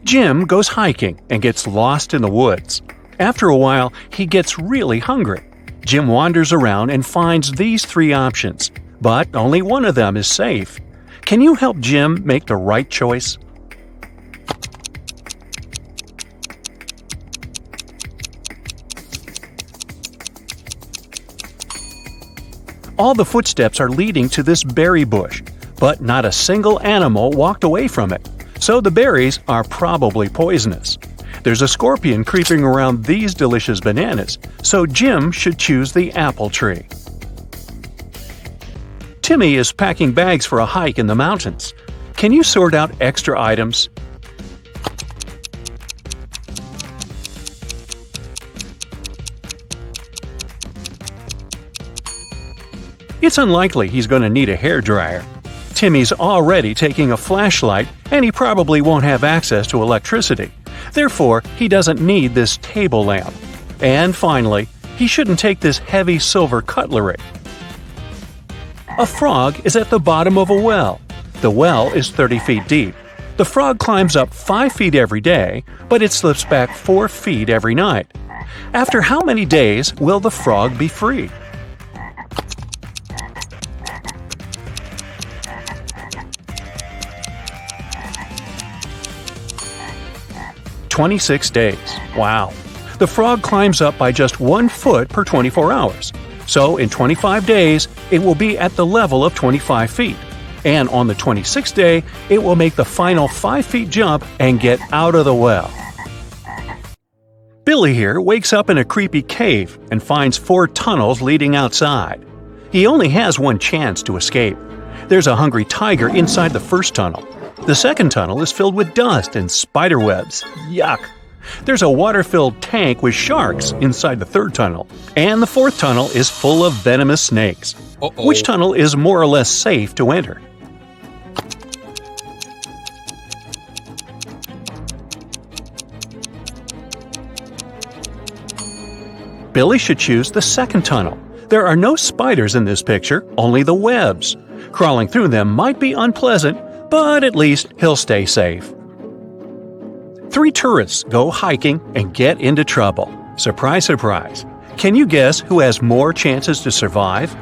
Jim goes hiking and gets lost in the woods. After a while, he gets really hungry. Jim wanders around and finds these three options, but only one of them is safe. Can you help Jim make the right choice? All the footsteps are leading to this berry bush, but not a single animal walked away from it, so the berries are probably poisonous. There's a scorpion creeping around these delicious bananas, so Jim should choose the apple tree. Timmy is packing bags for a hike in the mountains. Can you sort out extra items? It's unlikely he's going to need a hairdryer. Timmy's already taking a flashlight, and he probably won't have access to electricity. Therefore, he doesn't need this table lamp. And finally, he shouldn't take this heavy silver cutlery. A frog is at the bottom of a well. The well is 30 feet deep. The frog climbs up 5 feet every day, but it slips back 4 feet every night. After how many days will the frog be free? 26 days. Wow. The frog climbs up by just 1 foot per 24 hours. So in 25 days, it will be at the level of 25 feet. And on the 26th day, it will make the final 5 feet jump and get out of the well. Billy here wakes up in a creepy cave and finds 4 tunnels leading outside. He only has one chance to escape. There's a hungry tiger inside the first tunnel. The second tunnel is filled with dust and spider webs. Yuck! There's a water-filled tank with sharks inside the third tunnel. And the fourth tunnel is full of venomous snakes. Which tunnel is more or less safe to enter? Billy should choose the second tunnel. There are no spiders in this picture, only the webs. Crawling through them might be unpleasant, but at least he'll stay safe. 3 tourists go hiking and get into trouble. Surprise, surprise. Can you guess who has more chances to survive?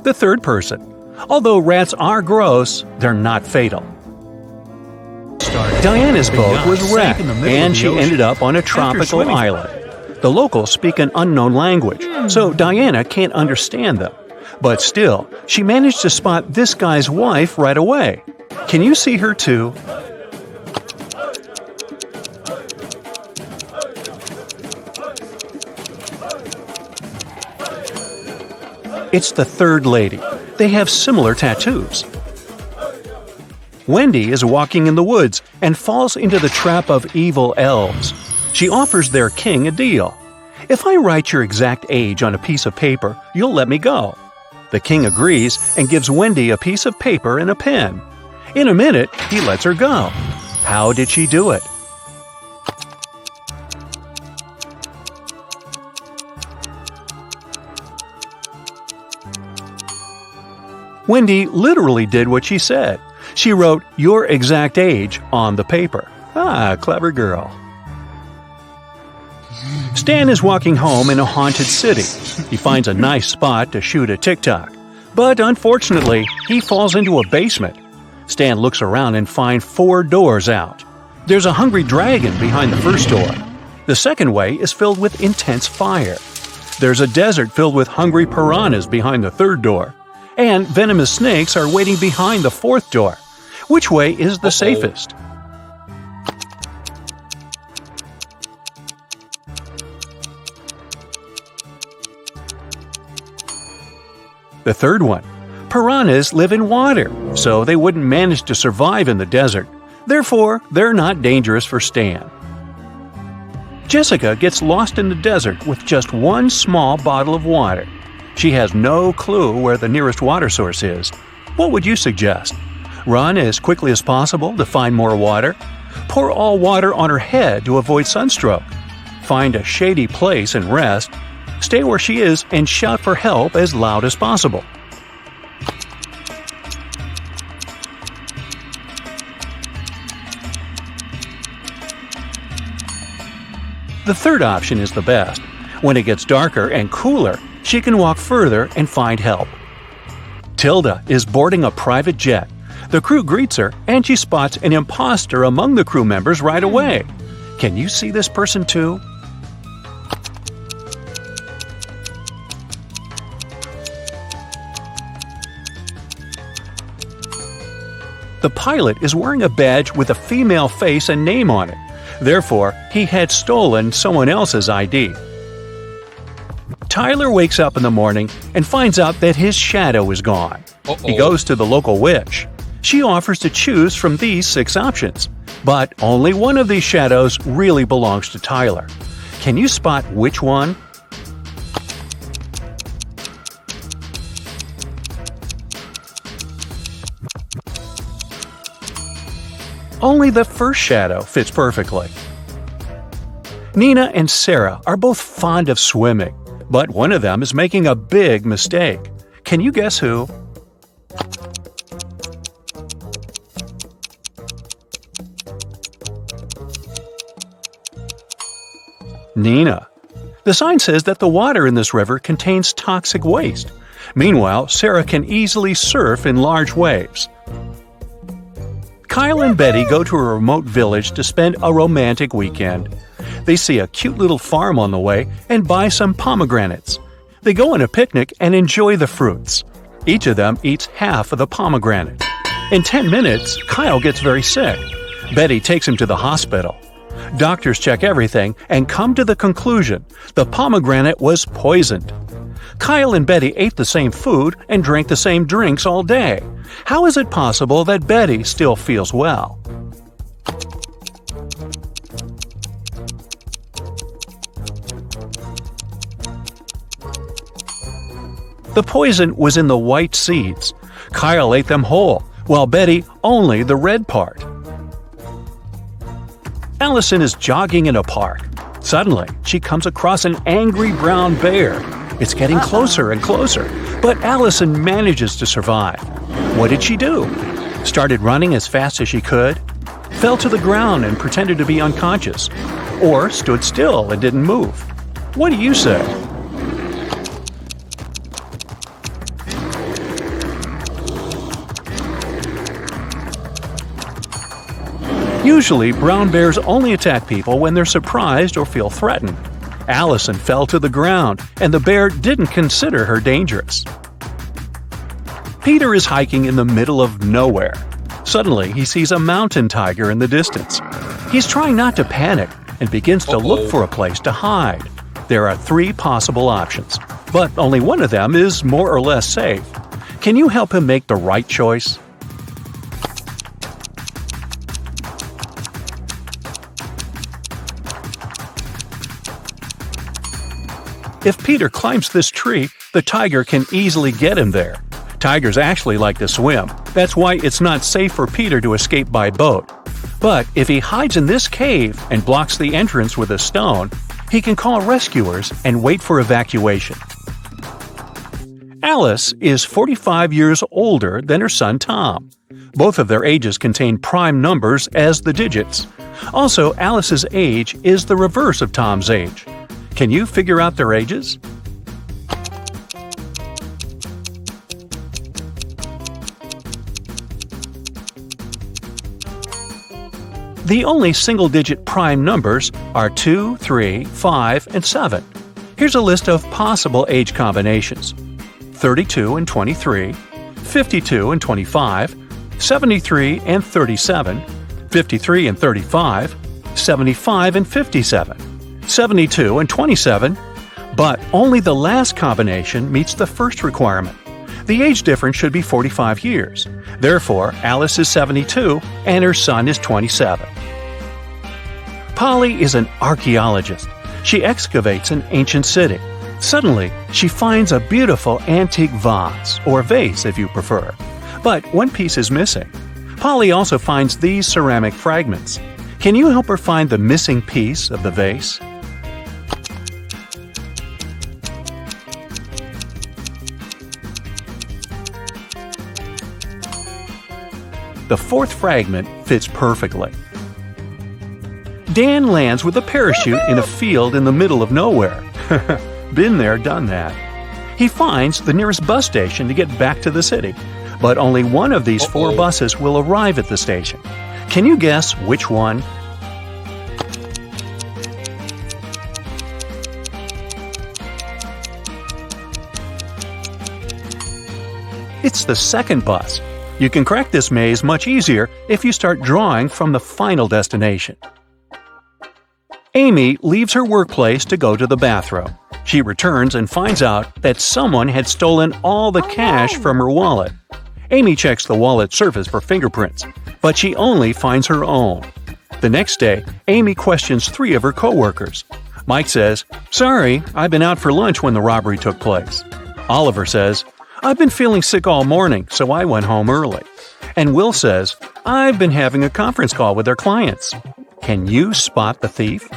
The third person. Although rats are gross, they're not fatal. Diana's boat was wrecked, and she ended up on a tropical island. The locals speak an unknown language, so Diana can't understand them. But still, she managed to spot this guy's wife right away. Can you see her too? It's the third lady. They have similar tattoos. Wendy is walking in the woods and falls into the trap of evil elves. She offers their king a deal. If I write your exact age on a piece of paper, you'll let me go. The king agrees and gives Wendy a piece of paper and a pen. In a minute, he lets her go. How did she do it? Wendy literally did what she said. She wrote your exact age on the paper. Ah, clever girl. Stan is walking home in a haunted city. He finds a nice spot to shoot a TikTok. But unfortunately, he falls into a basement. Stan looks around and finds 4 doors out. There's a hungry dragon behind the first door. The second way is filled with intense fire. There's a desert filled with hungry piranhas behind the third door. And venomous snakes are waiting behind the fourth door. Which way is the safest? The third one. Piranhas live in water, so they wouldn't manage to survive in the desert. Therefore, they're not dangerous for Stan. Jessica gets lost in the desert with just one small bottle of water. She has no clue where the nearest water source is. What would you suggest? Run as quickly as possible to find more water? Pour all water on her head to avoid sunstroke? Find a shady place and rest? Stay where she is and shout for help as loud as possible. The third option is the best. When it gets darker and cooler, she can walk further and find help. Tilda is boarding a private jet. The crew greets her, and she spots an imposter among the crew members right away. Can you see this person too? The pilot is wearing a badge with a female face and name on it. Therefore, he had stolen someone else's ID. Tyler wakes up in the morning and finds out that his shadow is gone. He goes to the local witch. She offers to choose from these 6 options, but only one of these shadows really belongs to Tyler. Can you spot which one? Only the first shadow fits perfectly. Nina and Sarah are both fond of swimming, but one of them is making a big mistake. Can you guess who? Nina. The sign says that the water in this river contains toxic waste. Meanwhile, Sarah can easily surf in large waves. Kyle and Betty go to a remote village to spend a romantic weekend. They see a cute little farm on the way and buy some pomegranates. They go on a picnic and enjoy the fruits. Each of them eats half of the pomegranate. In 10 minutes, Kyle gets very sick. Betty takes him to the hospital. Doctors check everything and come to the conclusion the pomegranate was poisoned. Kyle and Betty ate the same food and drank the same drinks all day. How is it possible that Betty still feels well? The poison was in the white seeds. Kyle ate them whole, while Betty only the red part. Allison is jogging in a park. Suddenly, she comes across an angry brown bear. It's getting closer and closer, but Allison manages to survive. What did she do? Started running as fast as she could? Fell to the ground and pretended to be unconscious? Or stood still and didn't move? What do you say? Usually, brown bears only attack people when they're surprised or feel threatened. Allison fell to the ground, and the bear didn't consider her dangerous. Peter is hiking in the middle of nowhere. Suddenly, he sees a mountain tiger in the distance. He's trying not to panic and begins to look for a place to hide. There are 3 possible options, but only one of them is more or less safe. Can you help him make the right choice? If Peter climbs this tree, the tiger can easily get him there. Tigers actually like to swim. That's why it's not safe for Peter to escape by boat. But if he hides in this cave and blocks the entrance with a stone, he can call rescuers and wait for evacuation. Alice is 45 years older than her son Tom. Both of their ages contain prime numbers as the digits. Also, Alice's age is the reverse of Tom's age. Can you figure out their ages? The only single-digit prime numbers are 2, 3, 5, and 7. Here's a list of possible age combinations: 32 and 23, 52 and 25, 73 and 37, 53 and 35, 75 and 57. 72 and 27, but only the last combination meets the first requirement. The age difference should be 45 years. Therefore, Alice is 72 and her son is 27. Polly is an archaeologist. She excavates an ancient city. Suddenly, she finds a beautiful antique vase, or vase if you prefer. But one piece is missing. Polly also finds these ceramic fragments. Can you help her find the missing piece of the vase? The fourth fragment fits perfectly. Dan lands with a parachute in a field in the middle of nowhere. Been there, done that. He finds the nearest bus station to get back to the city, but only one of these 4 buses will arrive at the station. Can you guess which one? It's the second bus. You can crack this maze much easier if you start drawing from the final destination. Amy leaves her workplace to go to the bathroom. She returns and finds out that someone had stolen all the cash from her wallet. Amy checks the wallet surface for fingerprints, but she only finds her own. The next day, Amy questions 3 of her coworkers. Mike says, "Sorry, I've been out for lunch when the robbery took place." Oliver says, "I've been feeling sick all morning, so I went home early." And Will says, "I've been having a conference call with our clients." Can you spot the thief?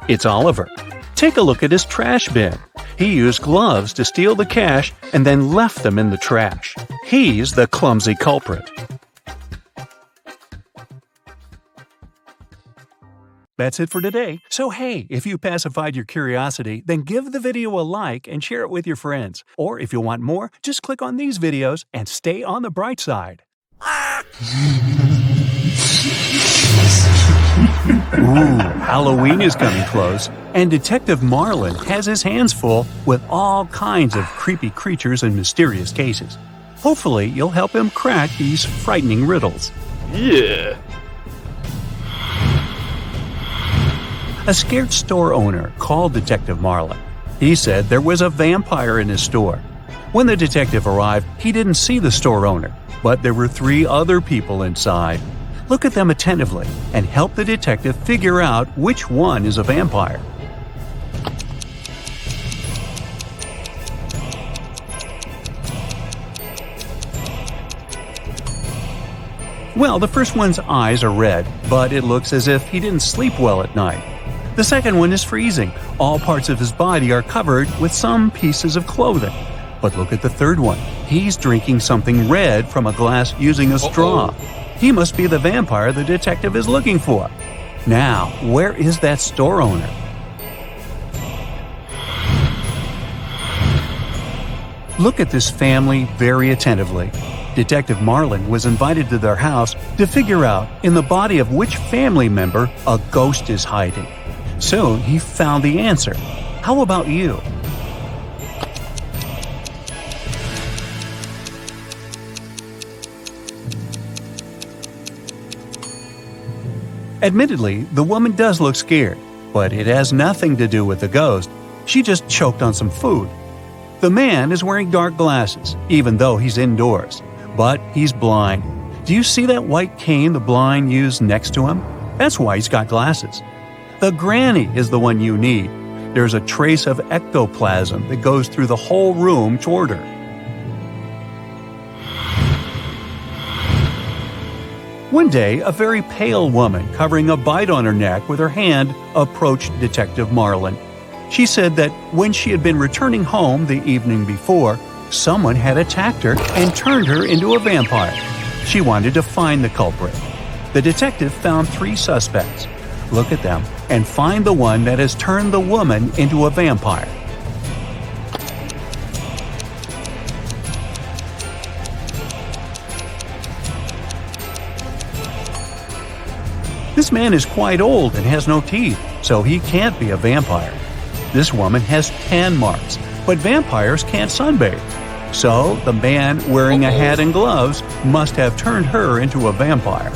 It's Oliver. Take a look at his trash bin. He used gloves to steal the cash and then left them in the trash. He's the clumsy culprit. That's it for today. So hey, if you pacified your curiosity, then give the video a like and share it with your friends. Or if you want more, just click on these videos and stay on the bright side. Ooh, Halloween is coming close, and Detective Marlin has his hands full with all kinds of creepy creatures and mysterious cases. Hopefully, you'll help him crack these frightening riddles. Yeah. A scared store owner called Detective Marlin. He said there was a vampire in his store. When the detective arrived, he didn't see the store owner, but there were 3 other people inside. Look at them attentively and help the detective figure out which one is a vampire. Well, the first one's eyes are red, but it looks as if he didn't sleep well at night. The second one is freezing. All parts of his body are covered with some pieces of clothing. But look at the third one. He's drinking something red from a glass using a straw. He must be the vampire the detective is looking for. Now, where is that store owner? Look at this family very attentively. Detective Marlin was invited to their house to figure out in the body of which family member a ghost is hiding. Soon he found the answer. How about you? Admittedly, the woman does look scared, but it has nothing to do with the ghost. She just choked on some food. The man is wearing dark glasses, even though he's indoors, but he's blind. Do you see that white cane the blind use next to him? That's why he's got glasses. The granny is the one you need. There's a trace of ectoplasm that goes through the whole room toward her. One day, a very pale woman covering a bite on her neck with her hand approached Detective Marlin. She said that when she had been returning home the evening before, someone had attacked her and turned her into a vampire. She wanted to find the culprit. The detective found 3 suspects. Look at them and find the one that has turned the woman into a vampire. This man is quite old and has no teeth, so he can't be a vampire. This woman has tan marks, but vampires can't sunbathe. So the man wearing a hat and gloves must have turned her into a vampire.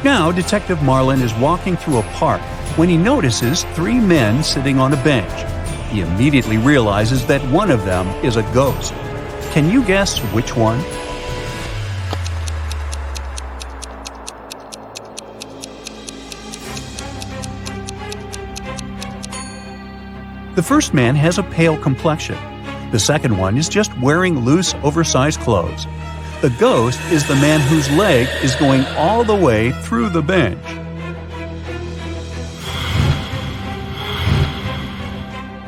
Now, Detective Marlin is walking through a park when he notices 3 men sitting on a bench. He immediately realizes that one of them is a ghost. Can you guess which one? The first man has a pale complexion. The second one is just wearing loose, oversized clothes. The ghost is the man whose leg is going all the way through the bench.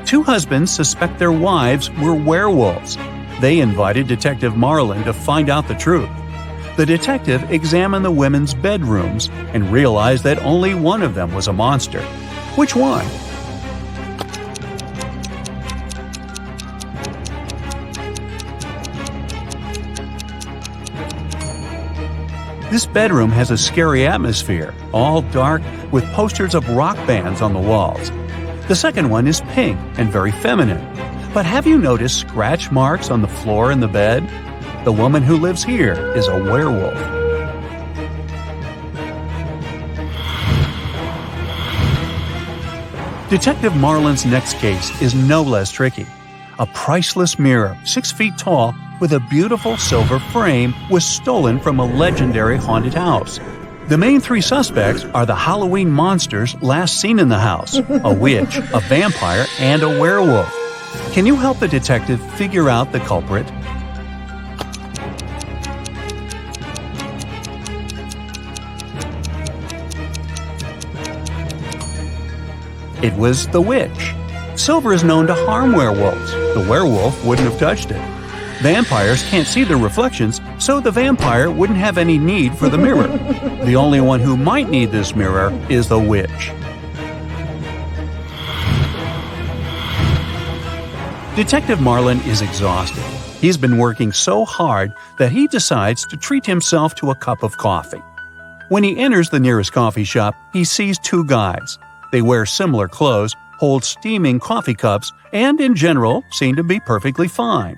Two husbands suspect their wives were werewolves. They invited Detective Marlin to find out the truth. The detective examined the women's bedrooms and realized that only one of them was a monster. Which one? This bedroom has a scary atmosphere, all dark with posters of rock bands on the walls. The second one is pink and very feminine. But have you noticed scratch marks on the floor in the bed? The woman who lives here is a werewolf. Detective Marlin's next case is no less tricky. A priceless mirror, 6 feet tall, with a beautiful silver frame, was stolen from a legendary haunted house. The main three suspects are the Halloween monsters last seen in the house, a witch, a vampire, and a werewolf. Can you help the detective figure out the culprit? It was the witch. Silver is known to harm werewolves. The werewolf wouldn't have touched it. Vampires can't see their reflections, so the vampire wouldn't have any need for the mirror. The only one who might need this mirror is the witch. Detective Marlin is exhausted. He's been working so hard that he decides to treat himself to a cup of coffee. When he enters the nearest coffee shop, he sees two guys. They wear similar clothes, hold steaming coffee cups, and in general seem to be perfectly fine.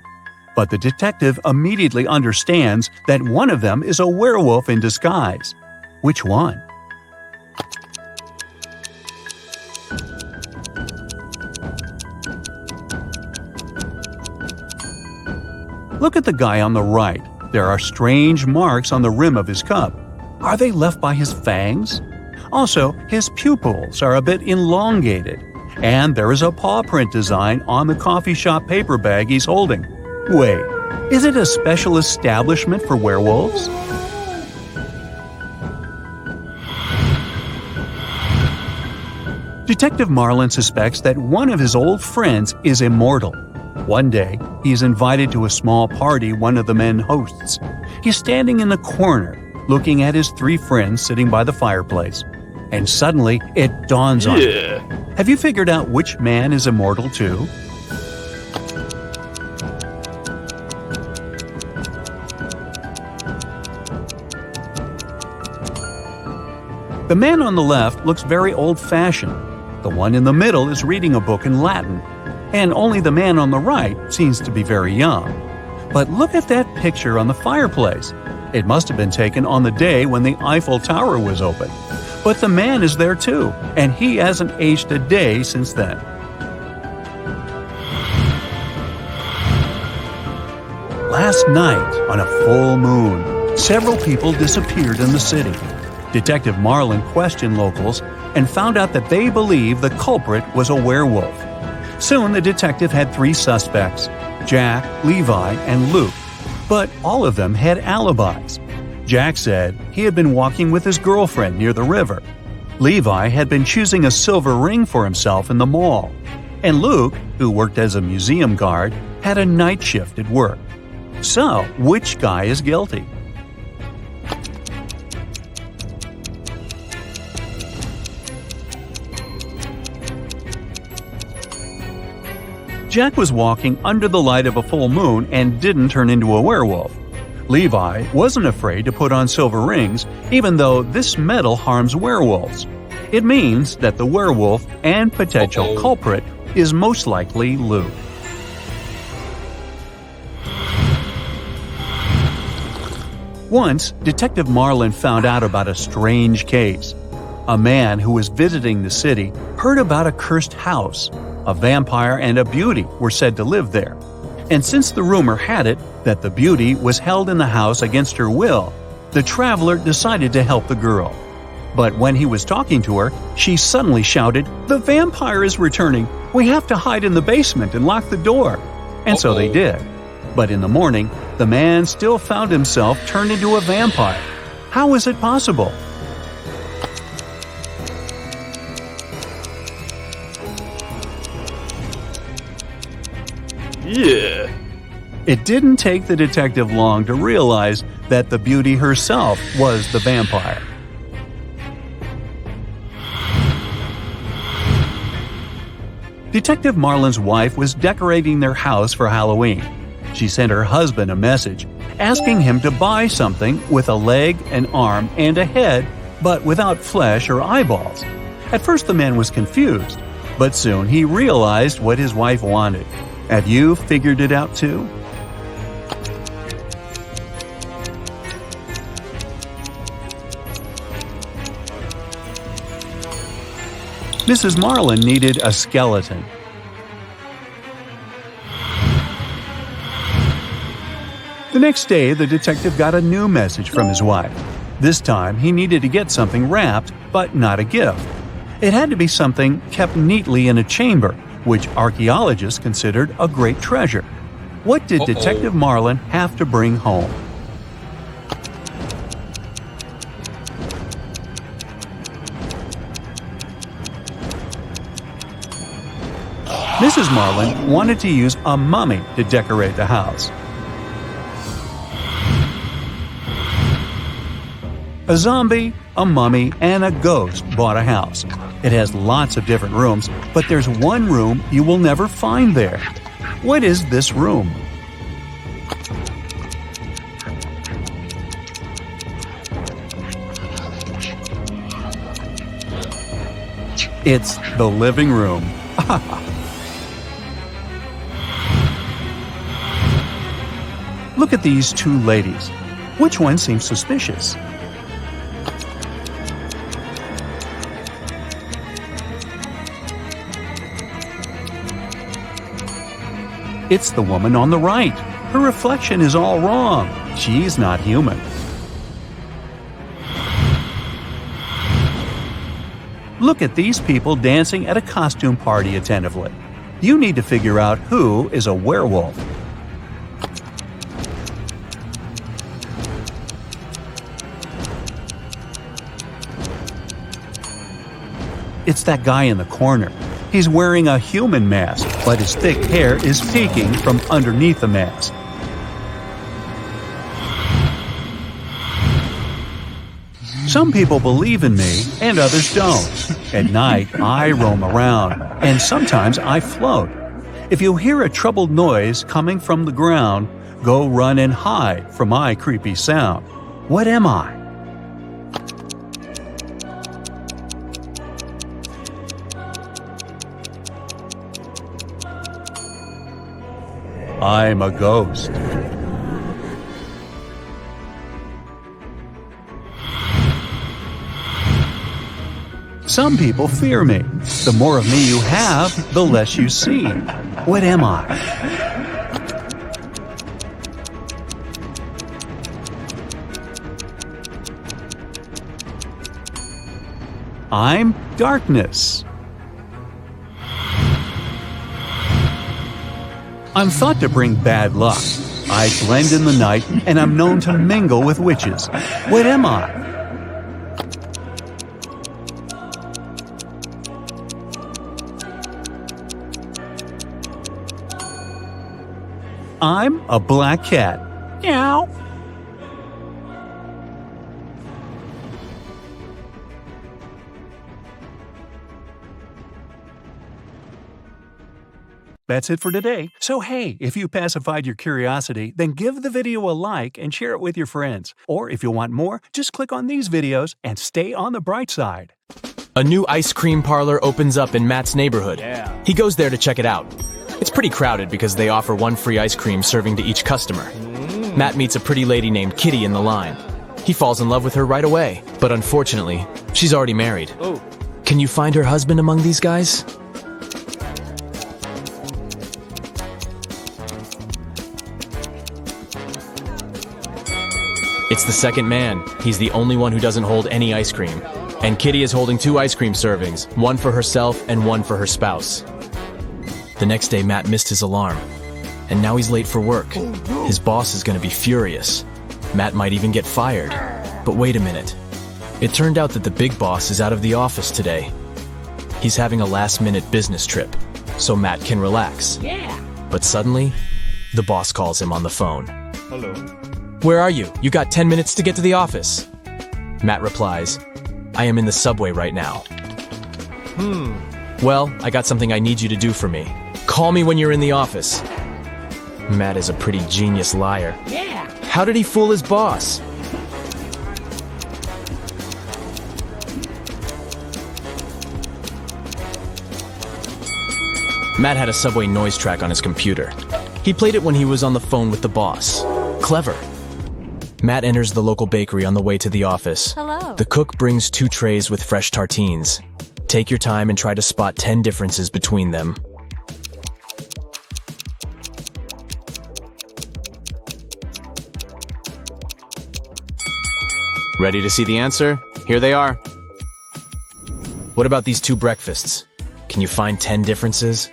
But the detective immediately understands that one of them is a werewolf in disguise. Which one? Look at the guy on the right. There are strange marks on the rim of his cup. Are they left by his fangs? Also, his pupils are a bit elongated. And there is a paw print design on the coffee shop paper bag he's holding. Wait, is it a special establishment for werewolves? Detective Marlin suspects that one of his old friends is immortal. One day, he is invited to a small party one of the men hosts. He's standing in the corner, looking at his three friends sitting by the fireplace. And suddenly, it dawns on him. Have you figured out which man is immortal too? The man on the left looks very old-fashioned. The one in the middle is reading a book in Latin. And only the man on the right seems to be very young. But look at that picture on the fireplace. It must have been taken on the day when the Eiffel Tower was open. But the man is there too, and he hasn't aged a day since then. Last night, on a full moon, several people disappeared in the city. Detective Marlin questioned locals and found out that they believe the culprit was a werewolf. Soon the detective had three suspects, Jack, Levi, and Luke, but all of them had alibis. Jack said he had been walking with his girlfriend near the river. Levi had been choosing a silver ring for himself in the mall. And Luke, who worked as a museum guard, had a night shift at work. So, which guy is guilty? Jack was walking under the light of a full moon and didn't turn into a werewolf. Levi wasn't afraid to put on silver rings, even though this metal harms werewolves. It means that the werewolf and potential culprit is most likely Luke. Once, Detective Marlin found out about a strange case. A man who was visiting the city heard about a cursed house. A vampire and a beauty were said to live there. And since the rumor had it that the beauty was held in the house against her will, the traveler decided to help the girl. But when he was talking to her, she suddenly shouted, "The vampire is returning! We have to hide in the basement and lock the door!" And so they did. But in the morning, the man still found himself turned into a vampire. How is it possible? Yeah. It didn't take the detective long to realize that the beauty herself was the vampire. Detective Marlin's wife was decorating their house for Halloween. She sent her husband a message, asking him to buy something with a leg, an arm, and a head, but without flesh or eyeballs. At first the man was confused, but soon he realized what his wife wanted. Have you figured it out too? Mrs. Marlin needed a skeleton. The next day, the detective got a new message from his wife. This time, he needed to get something wrapped, but not a gift. It had to be something kept neatly in a chamber, which archaeologists considered a great treasure. What did Detective Marlin have to bring home? Mrs. Marlin wanted to use a mummy to decorate the house. A zombie, a mummy, and a ghost bought a house. It has lots of different rooms, but there's one room you will never find there. What is this room? It's the living room. Look at these two ladies. Which one seems suspicious? It's the woman on the right. Her reflection is all wrong. She's not human. Look at these people dancing at a costume party attentively. You need to figure out who is a werewolf. It's that guy in the corner. He's wearing a human mask, but his thick hair is peeking from underneath the mask. Some people believe in me and others don't. At night, I roam around, and sometimes I float. If you hear a troubled noise coming from the ground, go run and hide from my creepy sound. What am I? I'm a ghost. Some people fear me. The more of me you have, the less you see. What am I? I'm darkness. I'm thought to bring bad luck. I blend in the night, and I'm known to mingle with witches. What am I? I'm a black cat. Meow. That's it for today. So hey, if you pacified your curiosity, then give the video a like and share it with your friends. Or if you want more, just click on these videos and stay on the bright side. A new ice cream parlor opens up in Matt's neighborhood. He goes there to check it out. It's pretty crowded because they offer one free ice cream serving to each customer. Matt meets a pretty lady named Kitty in the line. He falls in love with her right away, but unfortunately, she's already married. Can you find her husband among these guys? It's the second man. He's the only one who doesn't hold any ice cream. And Kitty is holding 2 ice cream servings, one for herself and one for her spouse. The next day, Matt missed his alarm. And now he's late for work. His boss is going to be furious. Matt might even get fired. But wait a minute. It turned out that the big boss is out of the office today. He's having a last-minute business trip, so Matt can relax. But suddenly, the boss calls him on the phone. Hello. "Where are you? You got 10 minutes to get to the office." Matt replies, "I am in the subway right now." "Well, I got something I need you to do for me. Call me when you're in the office." Matt is a pretty genius liar. Yeah. How did he fool his boss? Matt had a subway noise track on his computer. He played it when he was on the phone with the boss. Clever. Matt enters the local bakery on the way to the office. Hello. The cook brings 2 trays with fresh tartines. Take your time and try to spot 10 differences between them. Ready to see the answer? Here they are. What about these 2 breakfasts? Can you find 10 differences?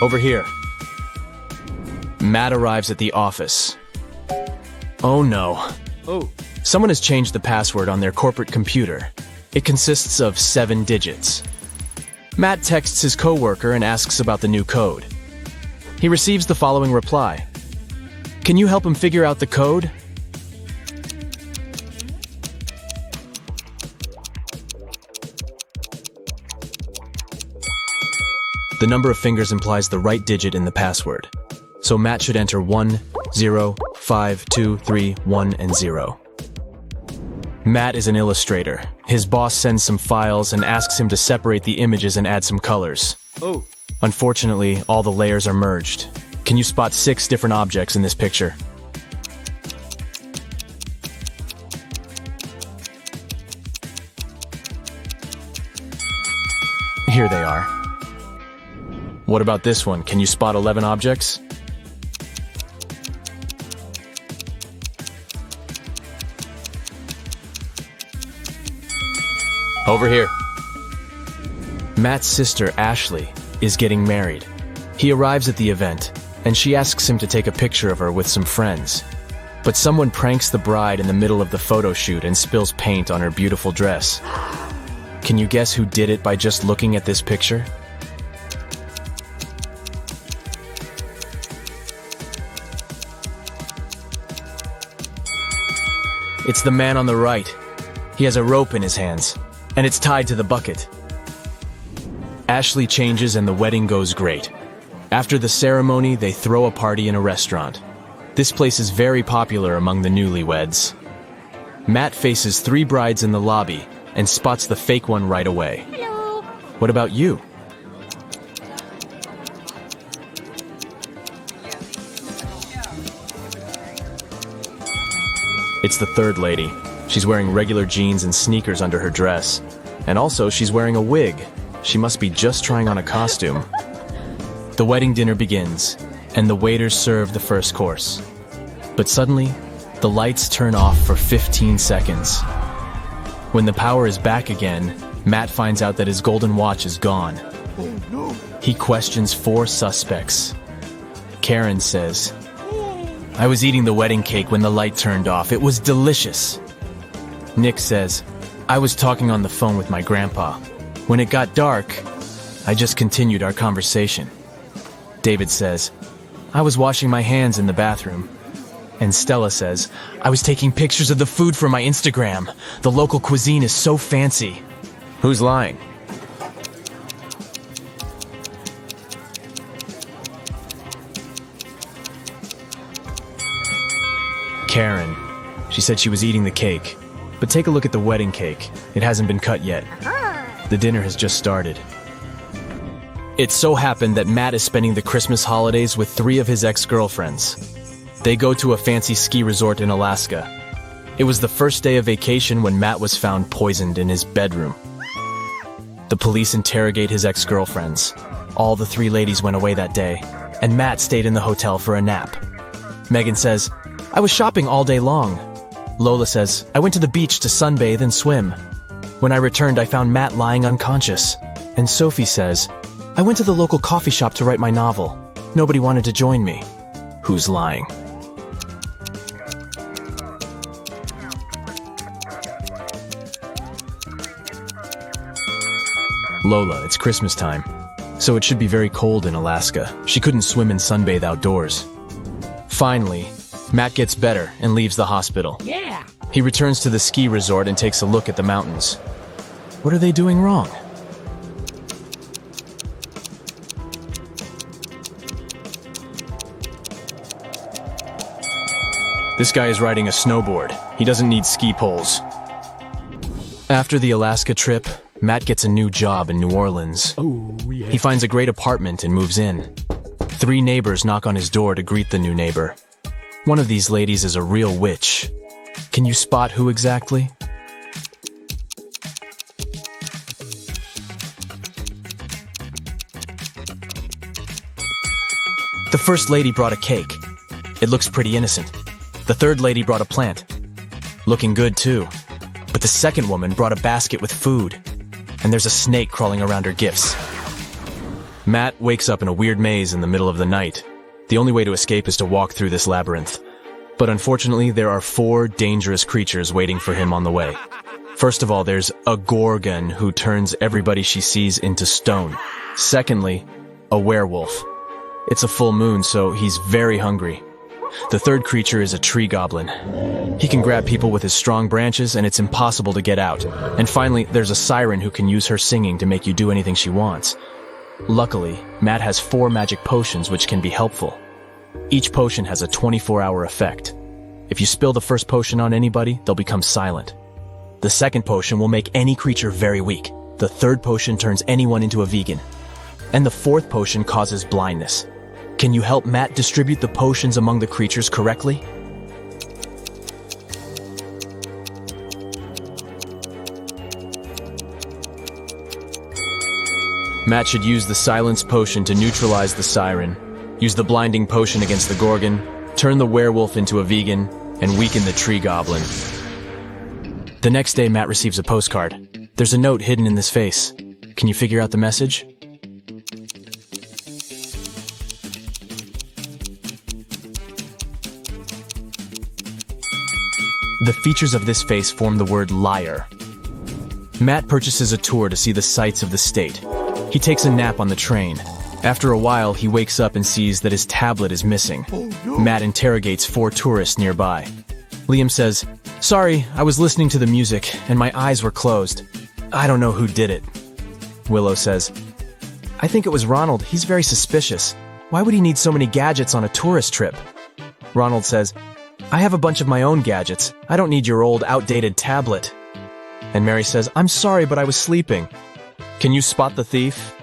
Over here. Matt arrives at the office. Oh no. Oh. Someone has changed the password on their corporate computer. It consists of 7 digits. Matt texts his coworker and asks about the new code. He receives the following reply. "Can you help him figure out the code?" The number of fingers implies the right digit in the password. So Matt should enter 1, 0, 5, 2, 3, 1, and 0. Matt is an illustrator. His boss sends some files and asks him to separate the images and add some colors. Oh. Unfortunately, all the layers are merged. Can you spot 6 different objects in this picture? Here they are. What about this one? Can you spot 11 objects? Over here. Matt's sister, Ashley, is getting married. He arrives at the event, and she asks him to take a picture of her with some friends. But someone pranks the bride in the middle of the photo shoot and spills paint on her beautiful dress. Can you guess who did it by just looking at this picture? It's the man on the right. He has a rope in his hands, and it's tied to the bucket. Ashley changes and the wedding goes great. After the ceremony, they throw a party in a restaurant. This place is very popular among the newlyweds. Matt faces 3 brides in the lobby and spots the fake one right away. Hello. What about you? It's the 3rd lady. She's wearing regular jeans and sneakers under her dress. And also, she's wearing a wig. She must be just trying on a costume. The wedding dinner begins, and the waiters serve the first course. But suddenly, the lights turn off for 15 seconds. When the power is back again, Matt finds out that his golden watch is gone. He questions 4 suspects. Karen says, "I was eating the wedding cake when the light turned off. It was delicious." Nick says, "I was talking on the phone with my grandpa. When it got dark, I just continued our conversation." David says, "I was washing my hands in the bathroom." And Stella says, "I was taking pictures of the food for my Instagram. The local cuisine is so fancy." Who's lying? Karen. She said she was eating the cake. But take a look at the wedding cake. It hasn't been cut yet. The dinner has just started. It so happened that Matt is spending the Christmas holidays with 3 of his ex-girlfriends. They go to a fancy ski resort in Alaska. It was the first day of vacation when Matt was found poisoned in his bedroom. The police interrogate his ex-girlfriends. All the 3 ladies went away that day, and Matt stayed in the hotel for a nap. Megan says, "I was shopping all day long." Lola says, "I went to the beach to sunbathe and swim. When I returned, I found Matt lying unconscious." And Sophie says, "I went to the local coffee shop to write my novel. Nobody wanted to join me." Who's lying? Lola, it's Christmas time, so it should be very cold in Alaska. She couldn't swim and sunbathe outdoors. Finally, Matt gets better and leaves the hospital. Yeah. He returns to the ski resort and takes a look at the mountains. What are they doing wrong? This guy is riding a snowboard. He doesn't need ski poles. After the Alaska trip, Matt gets a new job in New Orleans. Oh, yeah. He finds a great apartment and moves in. 3 neighbors knock on his door to greet the new neighbor. One of these ladies is a real witch. Can you spot who exactly? The first lady brought a cake. It looks pretty innocent. The third lady brought a plant. Looking good too. But the second woman brought a basket with food. And there's a snake crawling around her gifts. Matt wakes up in a weird maze in the middle of the night. The only way to escape is to walk through this labyrinth. But unfortunately, there are 4 dangerous creatures waiting for him on the way. First of all, there's a gorgon who turns everybody she sees into stone. Secondly, a werewolf. It's a full moon, so he's very hungry. The third creature is a tree goblin. He can grab people with his strong branches, and it's impossible to get out. And finally, there's a siren who can use her singing to make you do anything she wants. Luckily, Matt has 4 magic potions which can be helpful. Each potion has a 24-hour effect. If you spill the first potion on anybody, they'll become silent. The second potion will make any creature very weak. The third potion turns anyone into a vegan. And the fourth potion causes blindness. Can you help Matt distribute the potions among the creatures correctly? Matt should use the silence potion to neutralize the siren, use the blinding potion against the gorgon, turn the werewolf into a vegan, and weaken the tree goblin. The next day, Matt receives a postcard. There's a note hidden in this face. Can you figure out the message? The features of this face form the word liar. Matt purchases a tour to see the sights of the state. He takes a nap on the train. After a while, he wakes up and sees that his tablet is missing. Matt interrogates 4 tourists nearby. Liam says, "Sorry, I was listening to the music and my eyes were closed. I don't know who did it." Willow says, "I think it was Ronald. He's very suspicious. Why would he need so many gadgets on a tourist trip?" Ronald says, "I have a bunch of my own gadgets. I don't need your old, outdated tablet." And Mary says, "I'm sorry, but I was sleeping. Can you spot the thief?"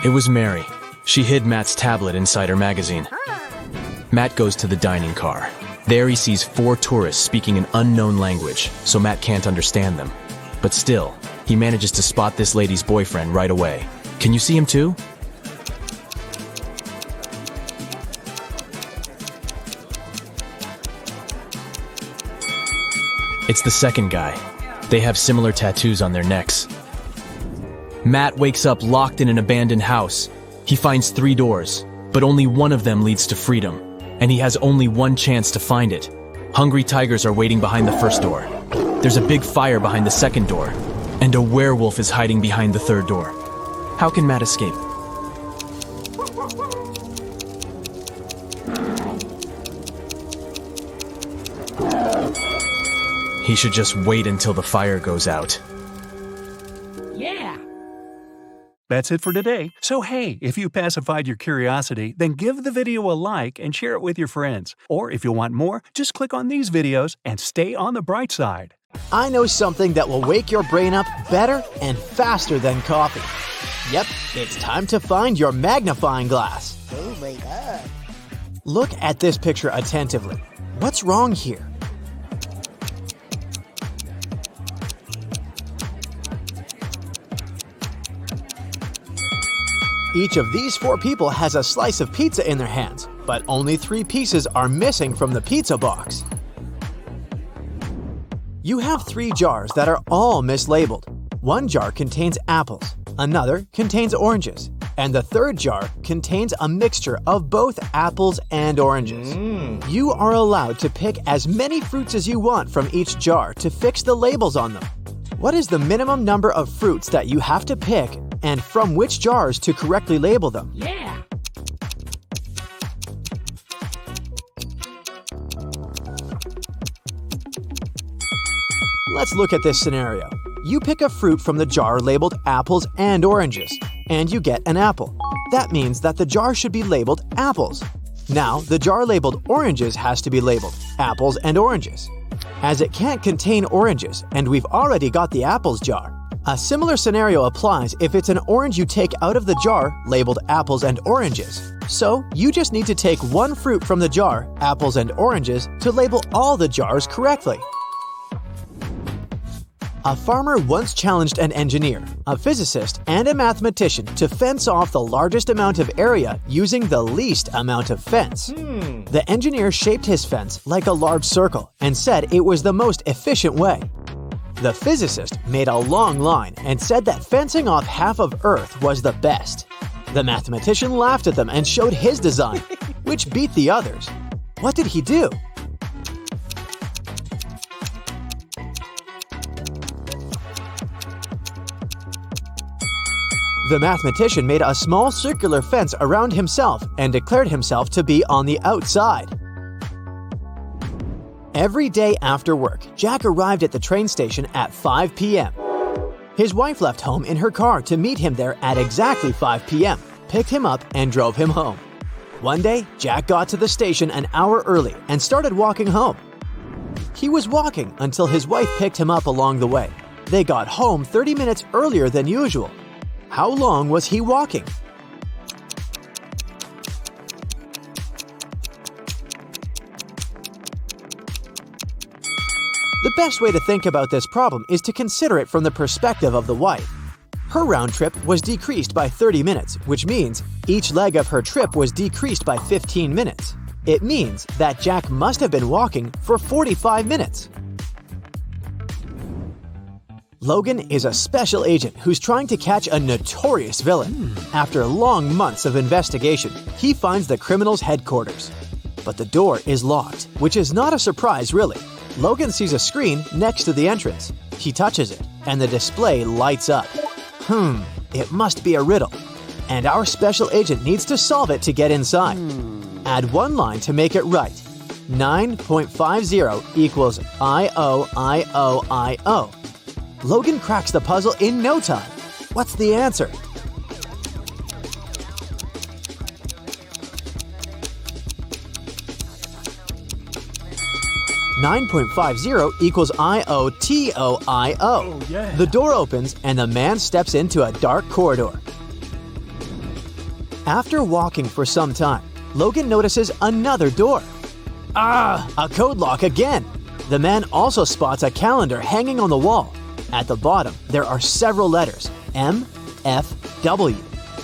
It was Mary. She hid Matt's tablet inside her magazine. Matt goes to the dining car. There he sees 4 tourists speaking an unknown language, so Matt can't understand them. But still, he manages to spot this lady's boyfriend right away. Can you see him too? It's the second guy. They have similar tattoos on their necks. Matt wakes up locked in an abandoned house. He finds 3 doors, but only one of them leads to freedom, and he has only one chance to find it. Hungry tigers are waiting behind the first door. There's a big fire behind the second door, and a werewolf is hiding behind the third door. How can Matt escape? He should just wait until the fire goes out. Yeah. That's it for today. So hey, if you pacified your curiosity, then give the video a like and share it with your friends. Or if you want more, just click on these videos and stay on the bright side. I know something that will wake your brain up better and faster than coffee. Yep, it's time to find your magnifying glass. Oh my god. Look at this picture attentively. What's wrong here? Each of these 4 people has a slice of pizza in their hands, but only 3 pieces are missing from the pizza box. You have 3 jars that are all mislabeled. One jar contains apples, another contains oranges, and the third jar contains a mixture of both apples and oranges. You are allowed to pick as many fruits as you want from each jar to fix the labels on them. What is the minimum number of fruits that you have to pick and from which jars to correctly label them? Yeah. Let's look at this scenario. You pick a fruit from the jar labeled apples and oranges, and you get an apple. That means that the jar should be labeled apples. Now, the jar labeled oranges has to be labeled apples and oranges. As it can't contain oranges, and we've already got the apples jar. A similar scenario applies if it's an orange you take out of the jar labeled apples and oranges. So, you just need to take one fruit from the jar, apples and oranges, to label all the jars correctly. A farmer once challenged an engineer, a physicist, and a mathematician to fence off the largest amount of area using the least amount of fence. The engineer shaped his fence like a large circle and said it was the most efficient way. The physicist made a long line and said that fencing off half of Earth was the best. The mathematician laughed at them and showed his design, which beat the others. What did he do? The mathematician made a small circular fence around himself and declared himself to be on the outside. Every day after work, Jack arrived at the train station at 5 p.m. His wife left home in her car to meet him there at exactly 5 p.m., picked him up, and drove him home. One day, Jack got to the station an hour early and started walking home. He was walking until his wife picked him up along the way. They got home 30 minutes earlier than usual. How long was he walking? The best way to think about this problem is to consider it from the perspective of the wife. Her round trip was decreased by 30 minutes, which means each leg of her trip was decreased by 15 minutes. It means that Jack must have been walking for 45 minutes. Logan is a special agent who's trying to catch a notorious villain. After long months of investigation, he finds the criminal's headquarters. But the door is locked, which is not a surprise really. Logan sees a screen next to the entrance. He touches it, and the display lights up. It must be a riddle. And our special agent needs to solve it to get inside. Add one line to make it right. 9.50 equals IOIOIO. Logan cracks the puzzle in no time. What's the answer? $9.50 equals IOTOIO. Oh, yeah. The door opens and the man steps into a dark corridor. After walking for some time, Logan notices another door. A code lock again! The man also spots a calendar hanging on the wall. At the bottom, there are several letters, M, F, W.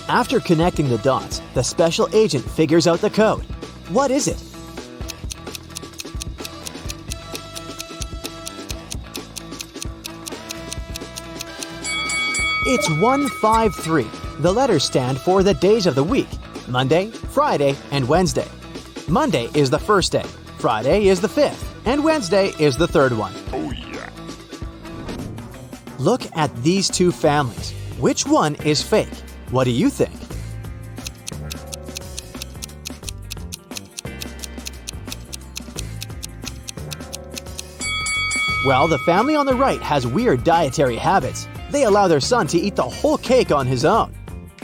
After connecting the dots, the special agent figures out the code. What is it? It's 153. The letters stand for the days of the week: Monday, Friday, and Wednesday. Monday is the first day, Friday is the fifth, and Wednesday is the third one. Oh yeah. Look at these two families. Which one is fake? What do you think? Well, the family on the right has weird dietary habits. They allow their son to eat the whole cake on his own.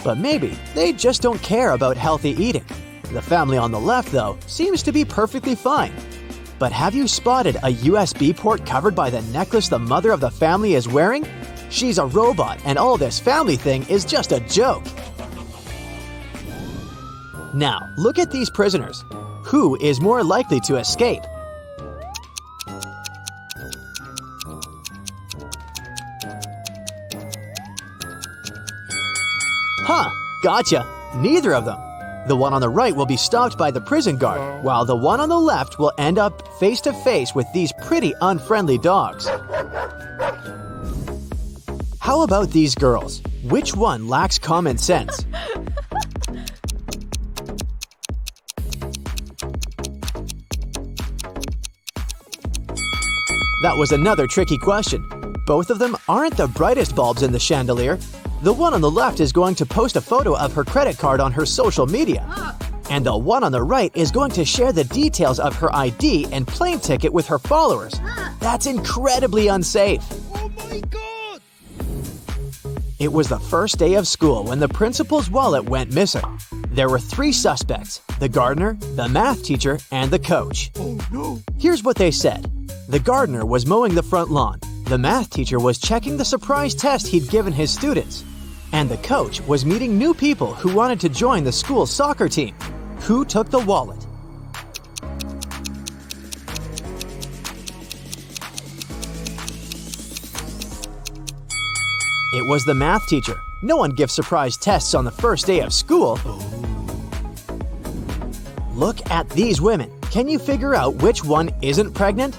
But maybe they just don't care about healthy eating. The family on the left, though, seems to be perfectly fine. But have you spotted a USB port covered by the necklace the mother of the family is wearing? She's a robot, and all this family thing is just a joke. Now, look at these prisoners. Who is more likely to escape? Gotcha! Neither of them. The one on the right will be stopped by the prison guard, while the one on the left will end up face to face with these pretty unfriendly dogs. How about these girls? Which one lacks common sense? That was another tricky question. Both of them aren't the brightest bulbs in the chandelier. The one on the left is going to post a photo of her credit card on her social media. And the one on the right is going to share the details of her ID and plane ticket with her followers. That's incredibly unsafe. Oh my god! It was the first day of school when the principal's wallet went missing. There were 3 suspects: the gardener, the math teacher, and the coach. Oh no! Here's what they said. The gardener was mowing the front lawn. The math teacher was checking the surprise test he'd given his students. And the coach was meeting new people who wanted to join the school's soccer team. Who took the wallet? It was the math teacher. No one gives surprise tests on the first day of school. Look at these women. Can you figure out which one isn't pregnant?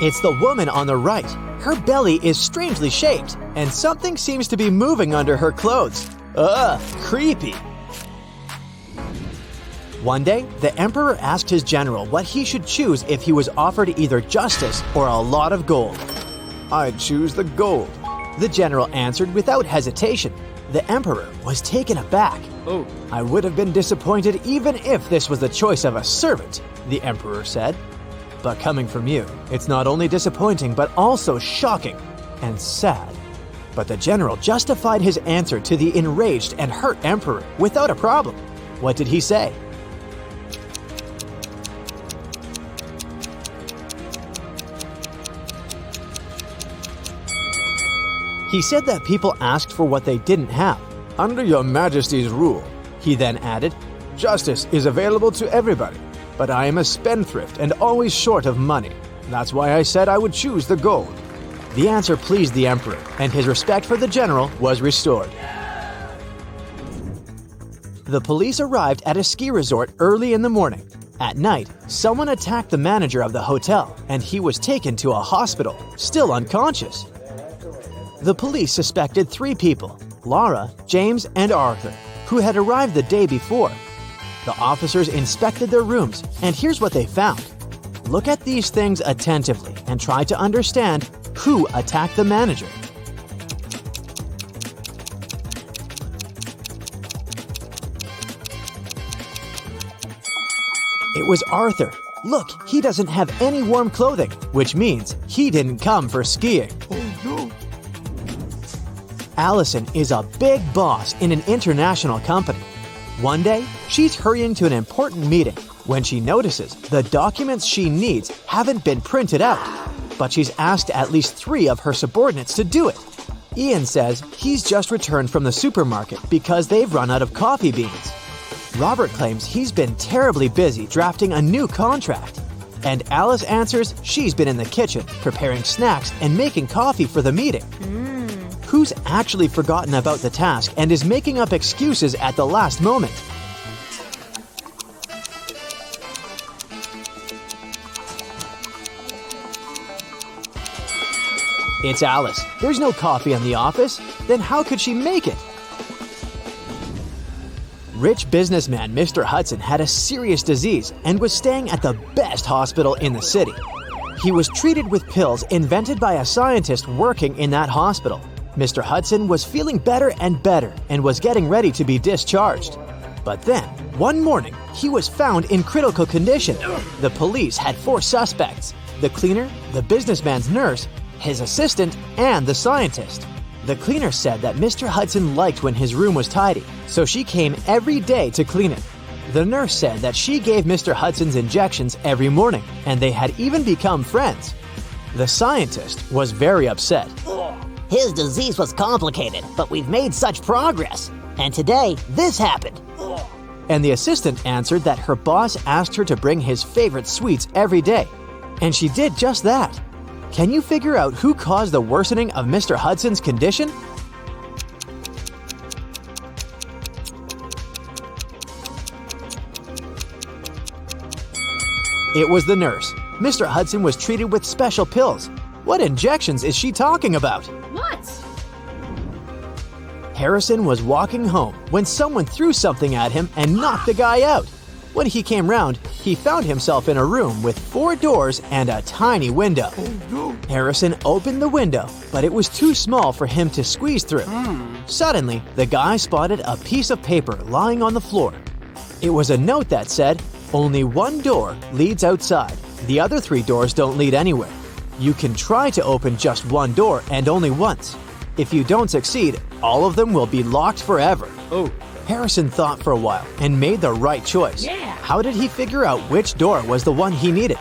It's the woman on the right. Her belly is strangely shaped, and something seems to be moving under her clothes. Ugh, creepy. One day, the emperor asked his general what he should choose if he was offered either justice or a lot of gold. "I'd choose the gold," the general answered without hesitation. The emperor was taken aback. Oh. "I would have been disappointed even if this was the choice of a servant," the emperor said. "But coming from you, it's not only disappointing but also shocking and sad." But the general justified his answer to the enraged and hurt emperor without a problem. What did he say? He said that people asked for what they didn't have. "Under your majesty's rule," he then added, "justice is available to everybody. But I am a spendthrift and always short of money. That's why I said I would choose the gold." The answer pleased the emperor, and his respect for the general was restored. The police arrived at a ski resort early in the morning. At night, someone attacked the manager of the hotel, and he was taken to a hospital, still unconscious. The police suspected 3 people, Laura, James, and Arthur, who had arrived the day before. The officers inspected their rooms, and here's what they found. Look at these things attentively and try to understand who attacked the manager. It was Arthur. Look, he doesn't have any warm clothing, which means he didn't come for skiing. Oh no! Allison is a big boss in an international company. One day, she's hurrying to an important meeting when she notices the documents she needs haven't been printed out, but she's asked at least 3 of her subordinates to do it. Ian says he's just returned from the supermarket because they've run out of coffee beans. Robert claims he's been terribly busy drafting a new contract. And Alice answers she's been in the kitchen preparing snacks and making coffee for the meeting. Who's actually forgotten about the task and is making up excuses at the last moment? It's Alice. There's no coffee in the office. Then how could she make it? Rich businessman Mr. Hudson had a serious disease and was staying at the best hospital in the city. He was treated with pills invented by a scientist working in that hospital. Mr. Hudson was feeling better and better and was getting ready to be discharged. But then, one morning, he was found in critical condition. The police had 4 suspects: the cleaner, the businessman's nurse, his assistant, and the scientist. The cleaner said that Mr. Hudson liked when his room was tidy, so she came every day to clean it. The nurse said that she gave Mr. Hudson's injections every morning, and they had even become friends. The scientist was very upset. His disease was complicated, but we've made such progress. And today, this happened. And the assistant answered that her boss asked her to bring his favorite sweets every day. And she did just that. Can you figure out who caused the worsening of Mr. Hudson's condition? It was the nurse. Mr. Hudson was treated with special pills. What injections is she talking about? What? Harrison was walking home when someone threw something at him and knocked the guy out. When he came round, he found himself in a room with 4 doors and a tiny window. Harrison opened the window, but it was too small for him to squeeze through. Suddenly, the guy spotted a piece of paper lying on the floor. It was a note that said, "Only one door leads outside. The other 3 doors don't lead anywhere. You can try to open just one door and only once. If you don't succeed, all of them will be locked forever." Harrison thought for a while and made the right choice. How did he figure out which door was the one he needed?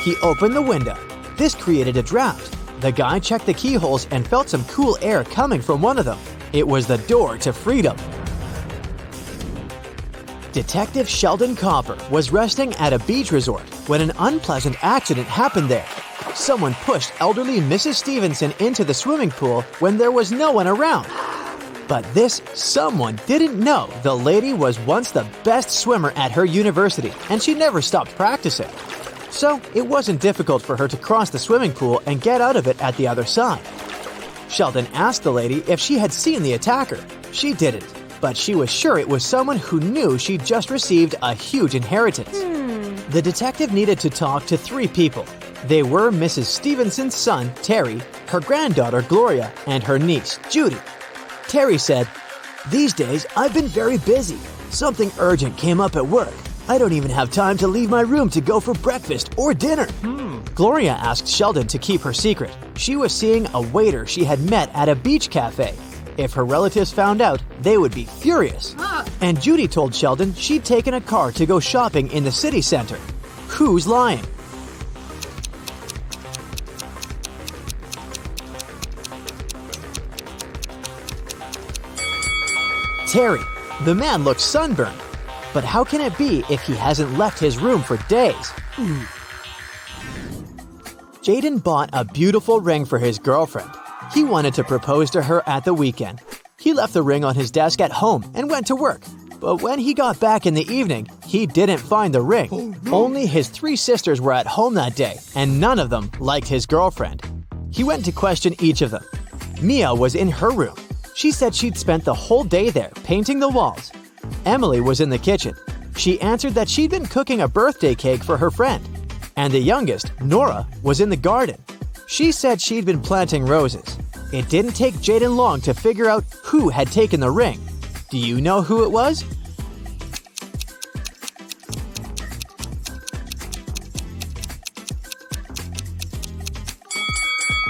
He opened the window. This created a draft. The guy checked the keyholes and felt some cool air coming from one of them. It was the door to freedom. Detective Sheldon Copper was resting at a beach resort when an unpleasant accident happened there. Someone pushed elderly Mrs. Stevenson into the swimming pool when there was no one around. But this someone didn't know the lady was once the best swimmer at her university and she never stopped practicing. So it wasn't difficult for her to cross the swimming pool and get out of it at the other side. Sheldon asked the lady if she had seen the attacker. She didn't, but she was sure it was someone who knew she'd just received a huge inheritance. The detective needed to talk to 3 people. They were Mrs. Stevenson's son, Terry, her granddaughter, Gloria, and her niece, Judy. Terry said, "These days, I've been very busy. Something urgent came up at work. I don't even have time to leave my room to go for breakfast or dinner." Gloria asked Sheldon to keep her secret. She was seeing a waiter she had met at a beach cafe. If her relatives found out, they would be furious. And Judy told Sheldon she'd taken a car to go shopping in the city center. Who's lying? Terry. The man looks sunburned. But how can it be if he hasn't left his room for days? Jaden bought a beautiful ring for his girlfriend. He wanted to propose to her at the weekend. He left the ring on his desk at home and went to work. But when he got back in the evening, he didn't find the ring. Only his 3 sisters were at home that day, and none of them liked his girlfriend. He went to question each of them. Mia was in her room. She said she'd spent the whole day there painting the walls. Emily was in the kitchen. She answered that she'd been cooking a birthday cake for her friend. And the youngest, Nora, was in the garden. She said she'd been planting roses. It didn't take Jaden long to figure out who had taken the ring. Do you know who it was?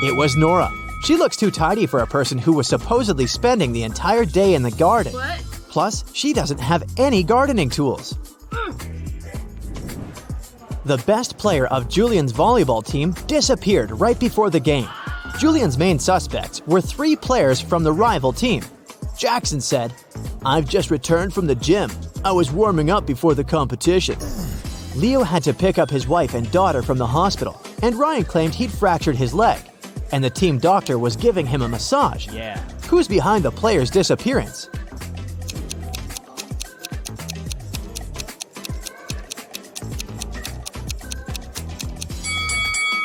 It was Nora. She looks too tidy for a person who was supposedly spending the entire day in the garden. Plus, she doesn't have any gardening tools. The best player of Julian's volleyball team disappeared right before the game. Julian's main suspects were 3 players from the rival team. Jackson said, "I've just returned from the gym. I was warming up before the competition." Leo had to pick up his wife and daughter from the hospital, and Ryan claimed he'd fractured his leg. And the team doctor was giving him a massage. Who's behind the player's disappearance?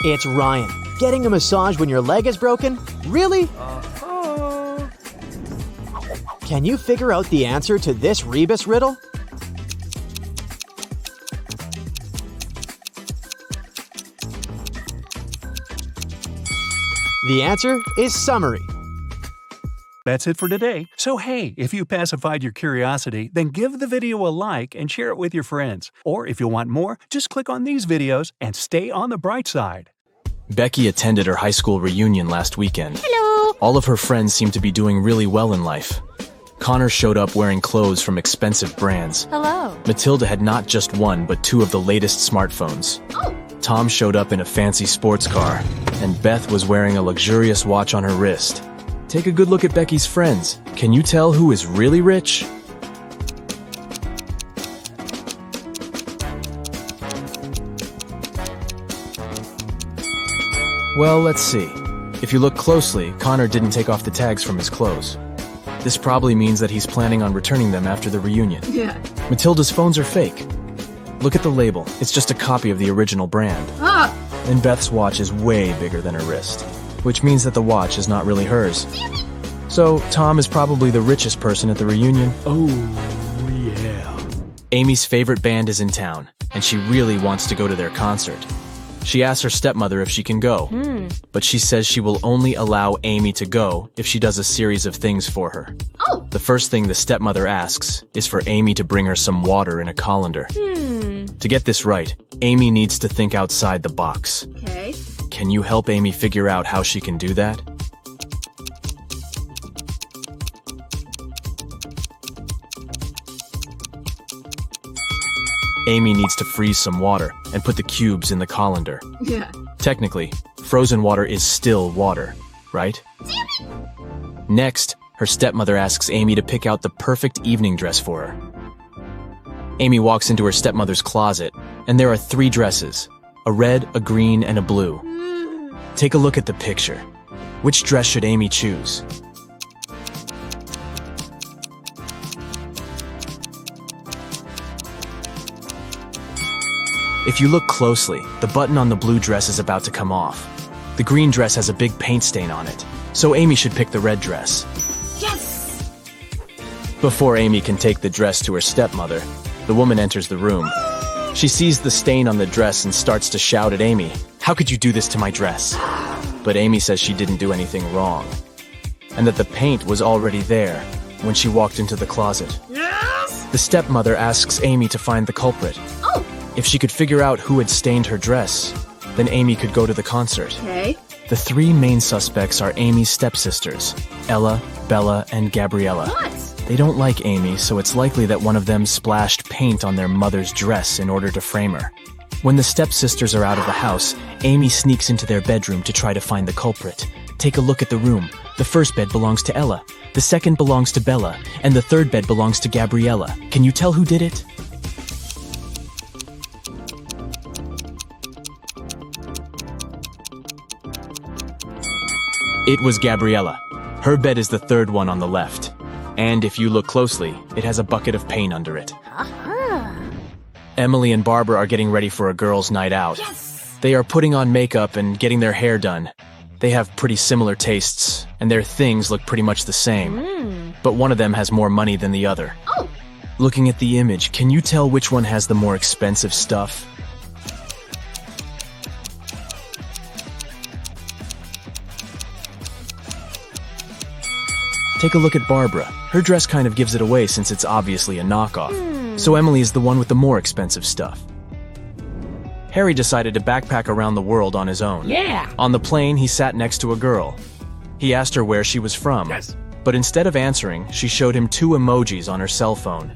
It's Ryan. Getting a massage when your leg is broken? Really? Can you figure out the answer to this rebus riddle? The answer is summary. That's it for today. So hey, if you pacified your curiosity, then give the video a like and share it with your friends. Or if you want more, just click on these videos and stay on the bright side. Becky attended her high school reunion last weekend. Hello! All of her friends seemed to be doing really well in life. Connor showed up wearing clothes from expensive brands. Hello! Matilda had not just 1, but 2 of the latest smartphones. Oh! Tom showed up in a fancy sports car, and Beth was wearing a luxurious watch on her wrist. Take a good look at Becky's friends. Can you tell who is really rich? Well, let's see. If you look closely, Connor didn't take off the tags from his clothes. This probably means that he's planning on returning them after the reunion. Yeah. Matilda's phones are fake. Look at the label. It's just a copy of the original brand. And Beth's watch is way bigger than her wrist, which means that the watch is not really hers. So, Tom is probably the richest person at the reunion. Oh, yeah. Amy's favorite band is in town, and she really wants to go to their concert. She asks her stepmother if she can go, but she says she will only allow Amy to go if she does a series of things for her. The first thing the stepmother asks is for Amy to bring her some water in a colander. To get this right, Amy needs to think outside the box. Okay. Can you help Amy figure out how she can do that? Amy needs to freeze some water and put the cubes in the colander. Yeah. Technically, frozen water is still water, right? Next, her stepmother asks Amy to pick out the perfect evening dress for her. Amy walks into her stepmother's closet, and there are 3 dresses, a red, a green, and a blue. Take a look at the picture. Which dress should Amy choose? If you look closely, the button on the blue dress is about to come off. The green dress has a big paint stain on it, so Amy should pick the red dress. Yes! Before Amy can take the dress to her stepmother, the woman enters the room. She sees the stain on the dress and starts to shout at Amy, "How could you do this to my dress?" But Amy says she didn't do anything wrong, and that the paint was already there when she walked into the closet. Yes! The stepmother asks Amy to find the culprit. If she could figure out who had stained her dress, then Amy could go to the concert. Okay. The 3 main suspects are Amy's stepsisters, Ella, Bella, and Gabriella. What? They don't like Amy, so it's likely that one of them splashed paint on their mother's dress in order to frame her. When the stepsisters are out of the house, Amy sneaks into their bedroom to try to find the culprit. Take a look at the room. The first bed belongs to Ella, the second belongs to Bella, and the third bed belongs to Gabriella. Can you tell who did it? It was Gabriella. Her bed is the third one on the left. And if you look closely, it has a bucket of paint under it. Emily and Barbara are getting ready for a girls' night out. Yes! They are putting on makeup and getting their hair done. They have pretty similar tastes, and their things look pretty much the same. But one of them has more money than the other. Looking at the image, can you tell which one has the more expensive stuff? Take a look at Barbara. Her dress kind of gives it away since it's obviously a knockoff. So Emily is the one with the more expensive stuff. Harry decided to backpack around the world on his own. Yeah! On the plane, he sat next to a girl. He asked her where she was from. Yes. But instead of answering, she showed him 2 emojis on her cell phone.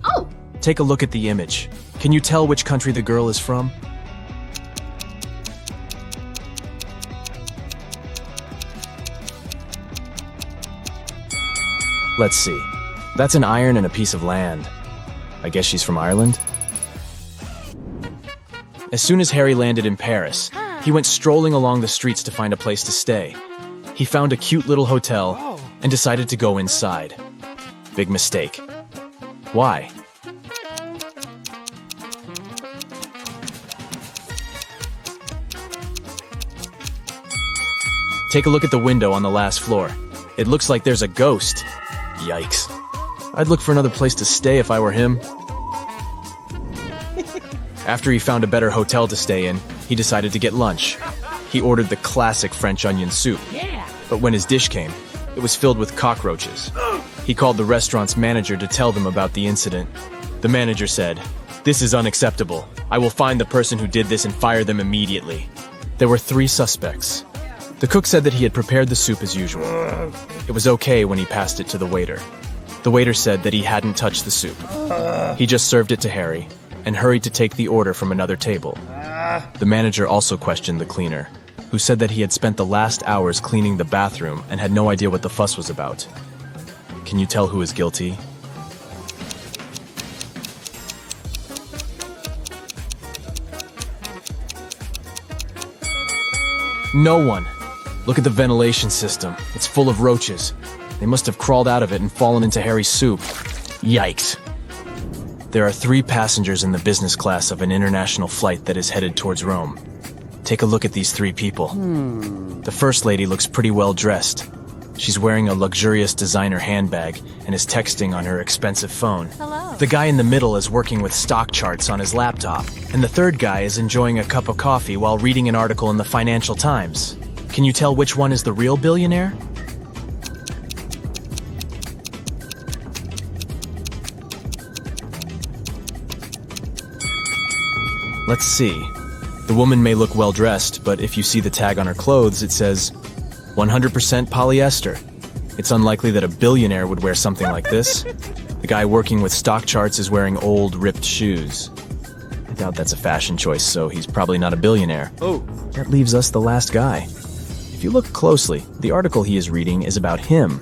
Take a look at the image. Can you tell which country the girl is from? Let's see. That's an iron and a piece of land. I guess she's from Ireland? As soon as Harry landed in Paris, he went strolling along the streets to find a place to stay. He found a cute little hotel and decided to go inside. Big mistake. Why? Take a look at the window on the last floor. It looks like there's a ghost. Yikes. I'd look for another place to stay if I were him. After he found a better hotel to stay in, he decided to get lunch. He ordered the classic French onion soup. But when his dish came, it was filled with cockroaches. He called the restaurant's manager to tell them about the incident. The manager said, "This is unacceptable. I will find the person who did this and fire them immediately." There were 3 suspects. The cook said that he had prepared the soup as usual. It was okay when he passed it to the waiter. The waiter said that he hadn't touched the soup. He just served it to Harry and hurried to take the order from another table. The manager also questioned the cleaner, who said that he had spent the last hours cleaning the bathroom and had no idea what the fuss was about. Can you tell who is guilty? No one. Look at the ventilation system. It's full of roaches. They must have crawled out of it and fallen into Harry's soup. Yikes. There are 3 passengers in the business class of an international flight that is headed towards Rome. Take a look at these 3 people. The first lady looks pretty well dressed. She's wearing a luxurious designer handbag and is texting on her expensive phone. Hello. The guy in the middle is working with stock charts on his laptop, and the third guy is enjoying a cup of coffee while reading an article in the Financial Times. Can you tell which one is the real billionaire? Let's see. The woman may look well dressed, but if you see the tag on her clothes, it says 100% polyester. It's unlikely that a billionaire would wear something like this. The guy working with stock charts is wearing old, ripped shoes. I doubt that's a fashion choice, so he's probably not a billionaire. Oh. That leaves us the last guy. If you look closely, the article he is reading is about him.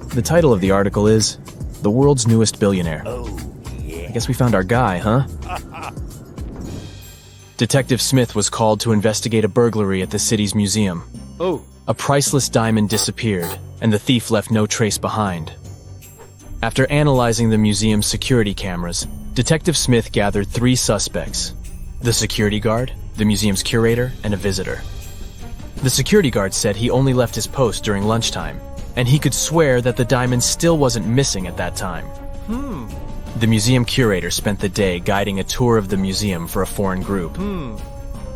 The title of the article is The World's Newest Billionaire. Oh, yeah. I guess we found our guy, huh? Detective Smith was called to investigate a burglary at the city's museum. Oh. A priceless diamond disappeared, and the thief left no trace behind. After analyzing the museum's security cameras, Detective Smith gathered 3 suspects: the security guard, the museum's curator, and a visitor. The security guard said he only left his post during lunchtime, and he could swear that the diamond still wasn't missing at that time. The museum curator spent the day guiding a tour of the museum for a foreign group.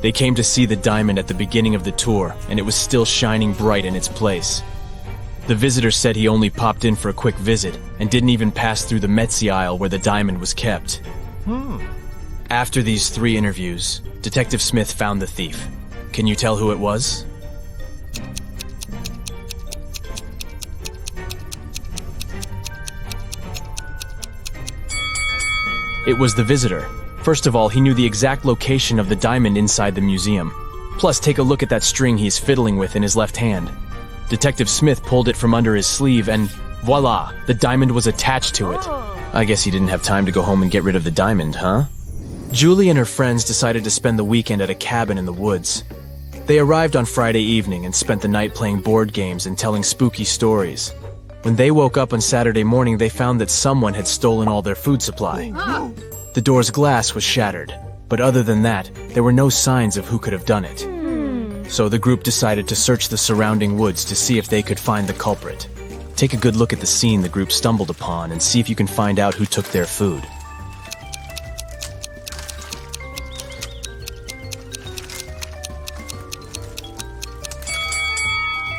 They came to see the diamond at the beginning of the tour, and it was still shining bright in its place. The visitor said he only popped in for a quick visit and didn't even pass through the Metzi aisle where the diamond was kept. After these 3 interviews, Detective Smith found the thief. Can you tell who it was? It was the visitor. First of all, he knew the exact location of the diamond inside the museum. Plus, take a look at that string he's fiddling with in his left hand. Detective Smith pulled it from under his sleeve and voila, the diamond was attached to it. I guess he didn't have time to go home and get rid of the diamond, huh? Julie and her friends decided to spend the weekend at a cabin in the woods. They arrived on Friday evening and spent the night playing board games and telling spooky stories. When they woke up on Saturday morning, they found that someone had stolen all their food supply. The door's glass was shattered, but other than that, there were no signs of who could have done it. So the group decided to search the surrounding woods to see if they could find the culprit. Take a good look at the scene the group stumbled upon and see if you can find out who took their food.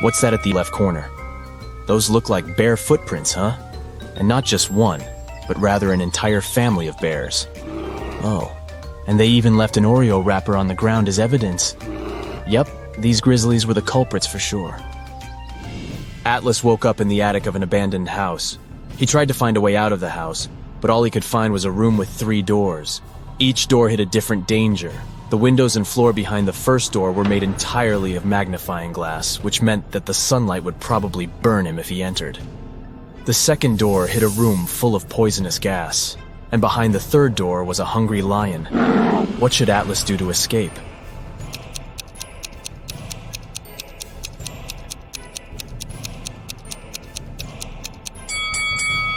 What's that at the left corner? Those look like bear footprints, huh? And not just one, but rather an entire family of bears. Oh, and they even left an Oreo wrapper on the ground as evidence. Yep, these grizzlies were the culprits for sure. Atlas woke up in the attic of an abandoned house. He tried to find a way out of the house, but all he could find was a room with 3 doors. Each door hid a different danger. The windows and floor behind the first door were made entirely of magnifying glass, which meant that the sunlight would probably burn him if he entered. The second door hid a room full of poisonous gas, and behind the third door was a hungry lion. What should Atlas do to escape?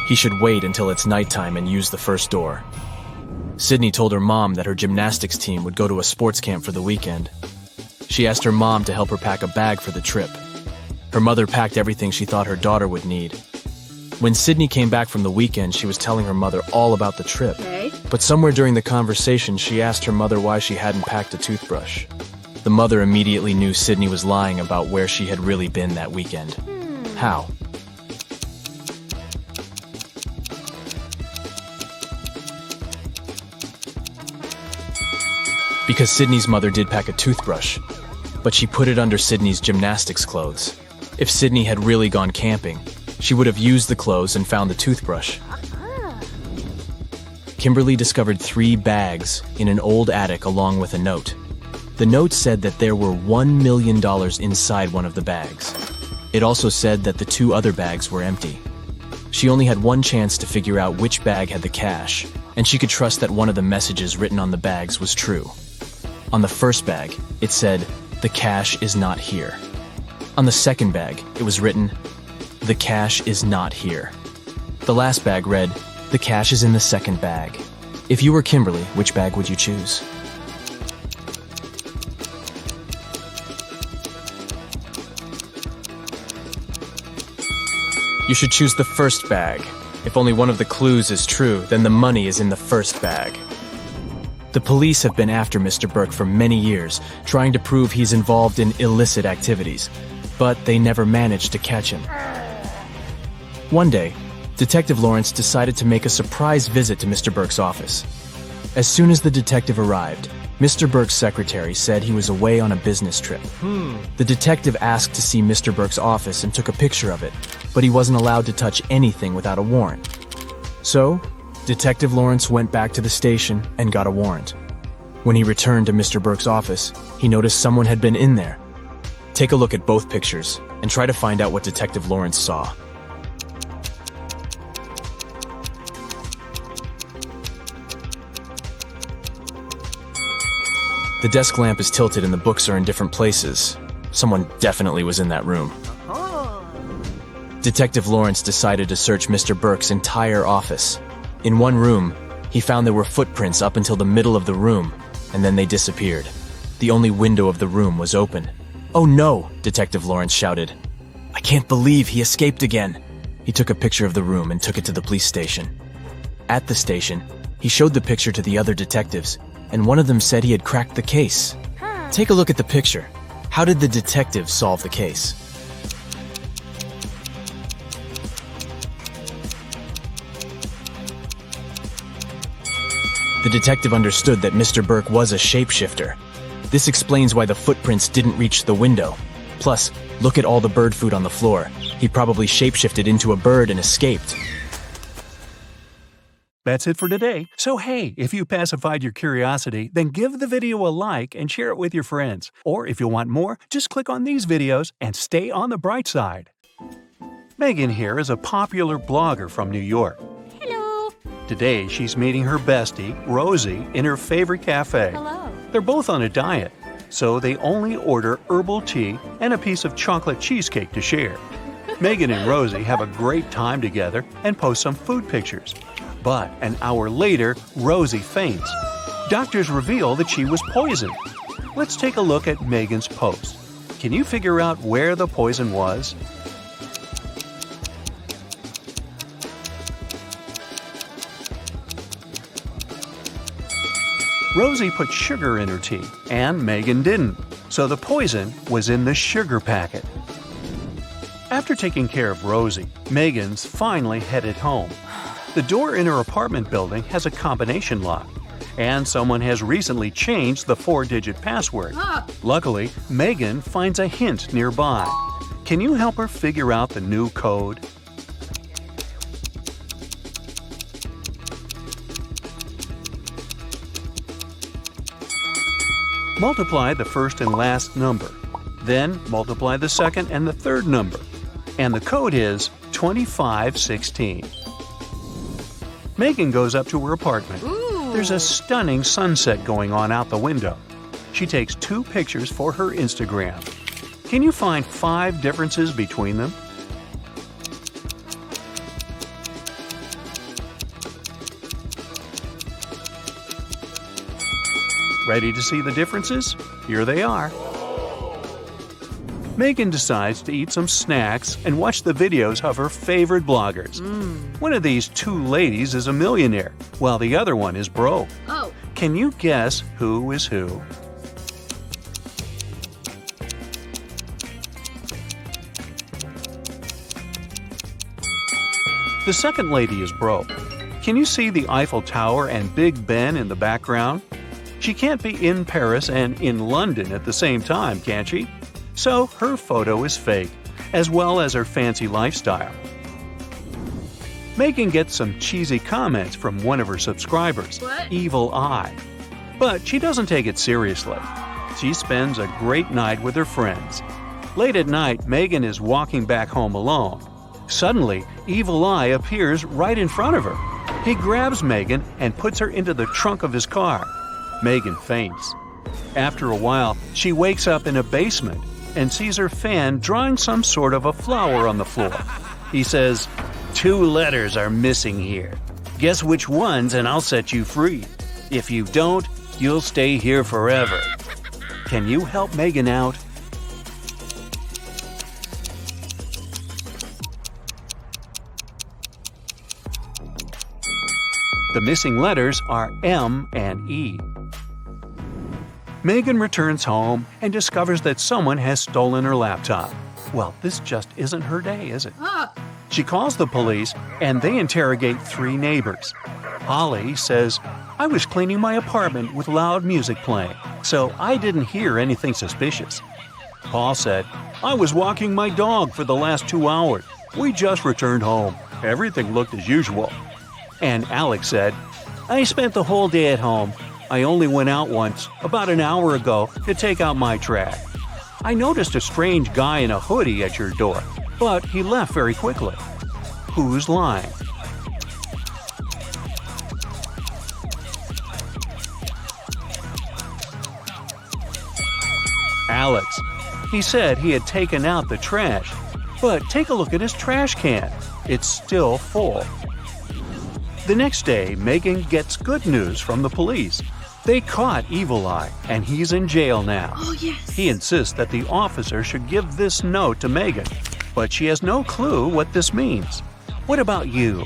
He should wait until it's nighttime and use the first door. Sydney told her mom that her gymnastics team would go to a sports camp for the weekend. She asked her mom to help her pack a bag for the trip. Her mother packed everything she thought her daughter would need. When Sydney came back from the weekend, she was telling her mother all about the trip. But somewhere during the conversation, she asked her mother why she hadn't packed a toothbrush. The mother immediately knew Sydney was lying about where she had really been that weekend. How? Because Sydney's mother did pack a toothbrush, but she put it under Sydney's gymnastics clothes. If Sydney had really gone camping, she would have used the clothes and found the toothbrush. Kimberly discovered 3 bags in an old attic along with a note. The note said that there were $1 million inside one of the bags. It also said that the 2 other bags were empty. She only had one chance to figure out which bag had the cash, and she could trust that one of the messages written on the bags was true. On the first bag, it said, "The cash is not here." On the second bag, it was written, "The cash is not here." The last bag read, "The cash is in the second bag." If you were Kimberly, which bag would you choose? You should choose the first bag. If only one of the clues is true, then the money is in the first bag. The police have been after Mr. Burke for many years, trying to prove he's involved in illicit activities, but they never managed to catch him. One day, Detective Lawrence decided to make a surprise visit to Mr. Burke's office. As soon as the detective arrived, Mr. Burke's secretary said he was away on a business trip. The detective asked to see Mr. Burke's office and took a picture of it, but he wasn't allowed to touch anything without a warrant. So, Detective Lawrence went back to the station and got a warrant. When he returned to Mr. Burke's office, he noticed someone had been in there. Take a look at both pictures and try to find out what Detective Lawrence saw. The desk lamp is tilted and the books are in different places. Someone definitely was in that room. Detective Lawrence decided to search Mr. Burke's entire office. In one room, he found there were footprints up until the middle of the room, and then they disappeared. The only window of the room was open. "Oh no!" Detective Lawrence shouted. "I can't believe he escaped again." He took a picture of the room and took it to the police station. At the station, he showed the picture to the other detectives, and one of them said he had cracked the case. Take a look at the picture. How did the detective solve the case? The detective understood that Mr. Burke was a shapeshifter. This explains why the footprints didn't reach the window. Plus, look at all the bird food on the floor. He probably shapeshifted into a bird and escaped. That's it for today. So hey, if you pacified your curiosity, then give the video a like and share it with your friends. Or if you want more, just click on these videos and stay on the bright side. Megan here is a popular blogger from New York. Hello. Today, she's meeting her bestie, Rosie, in her favorite cafe. Hello. They're both on a diet, so they only order herbal tea and a piece of chocolate cheesecake to share. Megan and Rosie have a great time together and post some food pictures. But an hour later, Rosie faints. Doctors reveal that she was poisoned. Let's take a look at Megan's post. Can you figure out where the poison was? Rosie put sugar in her tea, and Megan didn't, so the poison was in the sugar packet. After taking care of Rosie, Megan's finally headed home. The door in her apartment building has a combination lock, and someone has recently changed the 4-digit password. Luckily, Megan finds a hint nearby. Can you help her figure out the new code? Multiply the first and last number. Then multiply the second and the third number. And the code is 2516. Megan goes up to her apartment. There's a stunning sunset going on out the window. She takes 2 pictures for her Instagram. Can you find 5 differences between them? Ready to see the differences? Here they are. Megan decides to eat some snacks and watch the videos of her favorite bloggers. One of these 2 ladies is a millionaire, while the other one is broke. Oh. Can you guess who is who? The second lady is broke. Can you see the Eiffel Tower and Big Ben in the background? She can't be in Paris and in London at the same time, can she? So her photo is fake, as well as her fancy lifestyle. Megan gets some cheesy comments from one of her subscribers, What? Evil Eye. But she doesn't take it seriously. She spends a great night with her friends. Late at night, Megan is walking back home alone. Suddenly, Evil Eye appears right in front of her. He grabs Megan and puts her into the trunk of his car. Megan faints. After a while, she wakes up in a basement and sees her fan drawing some sort of a flower on the floor. He says, 2 letters are missing here. Guess which ones and I'll set you free. If you don't, you'll stay here forever. Can you help Megan out? The missing letters are M and E. Megan returns home and discovers that someone has stolen her laptop. Well, this just isn't her day, is it? She calls the police and they interrogate 3 neighbors. Holly says, "I was cleaning my apartment with loud music playing, so I didn't hear anything suspicious." Paul said, "I was walking my dog for the last 2 hours. We just returned home. Everything looked as usual." And Alex said, "I spent the whole day at home. I only went out once, about an hour ago, to take out my trash. I noticed a strange guy in a hoodie at your door, but he left very quickly." Who's lying? Alex. He said he had taken out the trash, but take a look at his trash can. It's still full. The next day, Megan gets good news from the police. They caught Evil Eye, and he's in jail now. Oh, yes. He insists that the officer should give this note to Megan, but she has no clue what this means. What about you?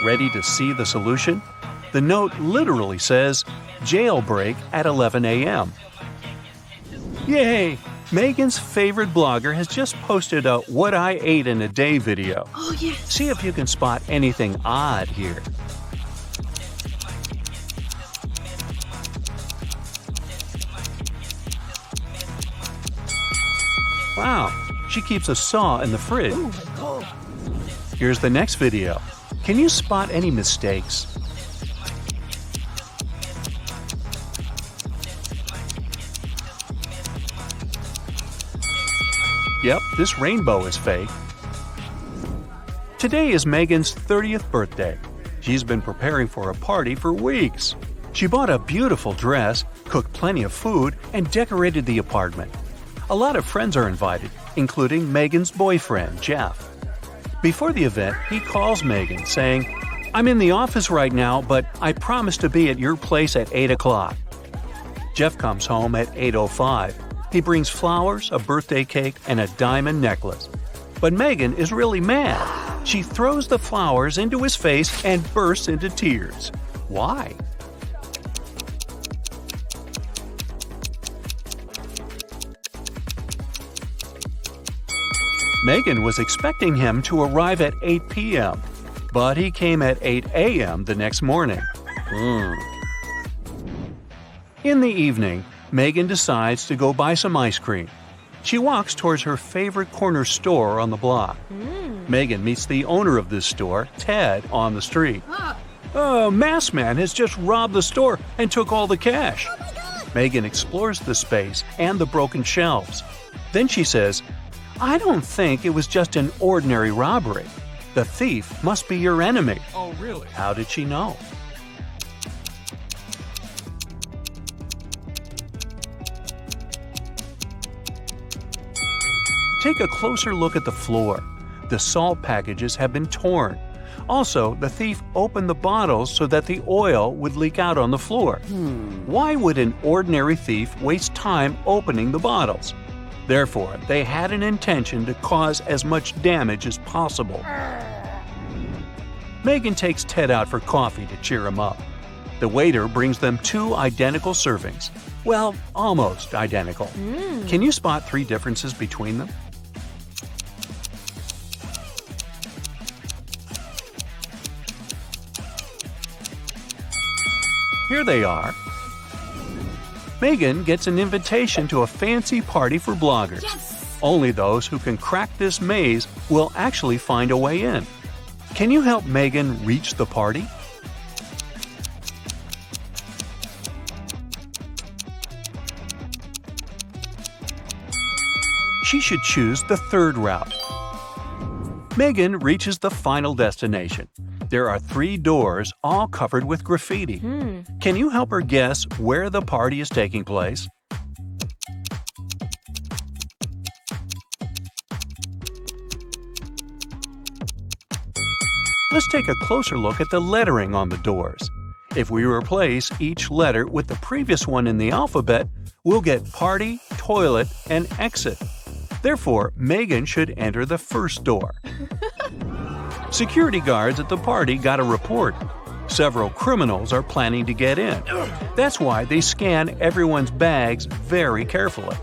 Ready to see the solution? The note literally says, "Jailbreak at 11 a.m." Yay! Megan's favorite blogger has just posted a "What I Ate in a Day" video. Oh, yes. See if you can spot anything odd here. Wow, she keeps a saw in the fridge. Here's the next video. Can you spot any mistakes? Yep, this rainbow is fake. Today is Megan's 30th birthday. She's been preparing for a party for weeks. She bought a beautiful dress, cooked plenty of food, and decorated the apartment. A lot of friends are invited, including Megan's boyfriend, Jeff. Before the event, he calls Megan, saying, "I'm in the office right now, but I promise to be at your place at 8 o'clock. Jeff comes home at 8:05. He brings flowers, a birthday cake, and a diamond necklace. But Megan is really mad. She throws the flowers into his face and bursts into tears. Why? Megan was expecting him to arrive at 8 p.m., but he came at 8 a.m. the next morning. In the evening, Megan decides to go buy some ice cream. She walks towards her favorite corner store on the block. Megan meets the owner of this store, Ted, on the street. "A masked man has just robbed the store and took all the cash." Megan explores the space and the broken shelves. Then she says, "I don't think it was just an ordinary robbery. The thief must be your enemy." Oh, really? How did she know? Take a closer look at the floor. The salt packages have been torn. Also, the thief opened the bottles so that the oil would leak out on the floor. Why would an ordinary thief waste time opening the bottles? Therefore, they had an intention to cause as much damage as possible. Megan takes Ted out for coffee to cheer him up. The waiter brings them 2 identical servings. Well, almost identical. Can you spot 3 differences between them? Here they are. Megan gets an invitation to a fancy party for bloggers. Yes! Only those who can crack this maze will actually find a way in. Can you help Megan reach the party? She should choose the 3rd route. Megan reaches the final destination. There are 3 doors, all covered with graffiti. Can you help her guess where the party is taking place? Let's take a closer look at the lettering on the doors. If we replace each letter with the previous one in the alphabet, we'll get party, toilet, and exit. Therefore, Megan should enter the first door. Security guards at the party got a report. Several criminals are planning to get in. That's why they scan everyone's bags very carefully.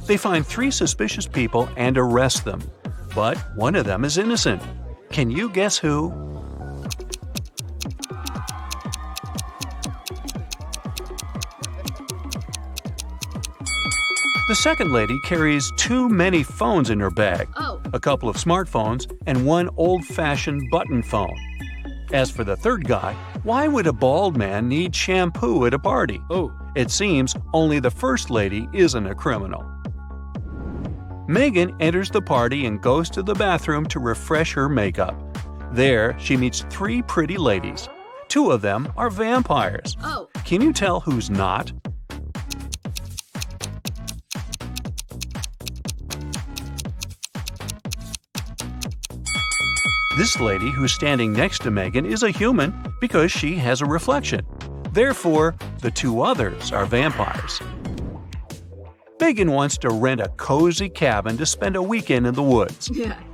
They find 3 suspicious people and arrest them. But one of them is innocent. Can you guess who? The second lady carries too many phones in her bag. A couple of smartphones and one old-fashioned button phone. As for the third guy, why would a bald man need shampoo at a party? It seems only the first lady isn't a criminal. Megan enters the party and goes to the bathroom to refresh her makeup. There, she meets 3 pretty ladies. 2 of them are vampires. Can you tell who's not? This lady who's standing next to Megan is a human because she has a reflection. Therefore, the 2 others are vampires. Megan wants to rent a cozy cabin to spend a weekend in the woods.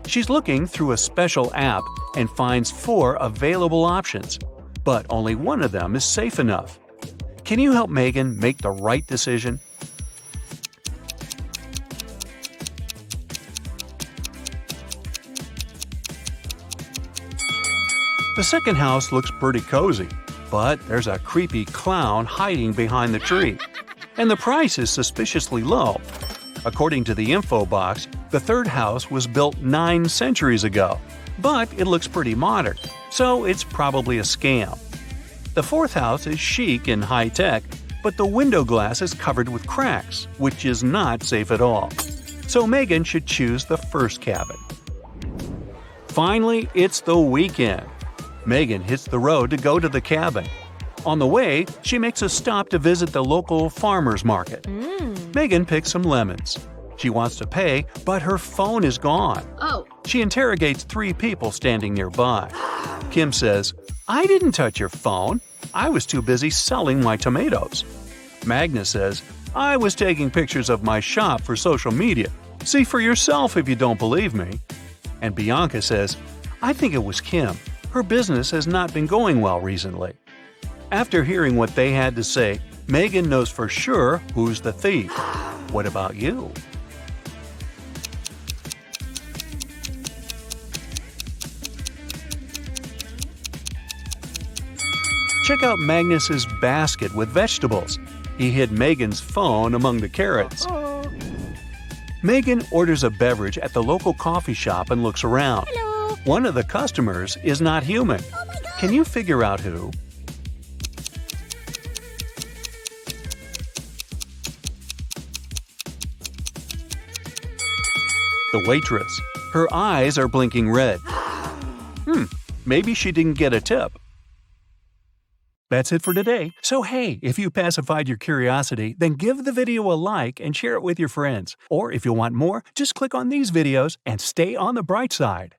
She's looking through a special app and finds 4 available options, but only one of them is safe enough. Can you help Megan make the right decision? The second house looks pretty cozy, but there's a creepy clown hiding behind the tree. And the price is suspiciously low. According to the info box, the third house was built 9 centuries ago, but it looks pretty modern, so it's probably a scam. The fourth house is chic and high-tech, but the window glass is covered with cracks, which is not safe at all. So Megan should choose the first cabin. Finally, it's the weekend. Megan hits the road to go to the cabin. On the way, she makes a stop to visit the local farmer's market. Megan picks some lemons. She wants to pay, but her phone is gone. She interrogates 3 people standing nearby. Kim says, "I didn't touch your phone. I was too busy selling my tomatoes." Magnus says, "I was taking pictures of my shop for social media. See for yourself if you don't believe me." And Bianca says, "I think it was Kim. Her business has not been going well recently." After hearing what they had to say, Megan knows for sure who's the thief. What about you? Check out Magnus's basket with vegetables. He hid Megan's phone among the carrots. Megan orders a beverage at the local coffee shop and looks around. One of the customers is not human. Can you figure out who? The waitress. Her eyes are blinking red. Maybe she didn't get a tip. That's it for today. So hey, if you pacified your curiosity, then give the video a like and share it with your friends. Or if you want more, just click on these videos and stay on the bright side.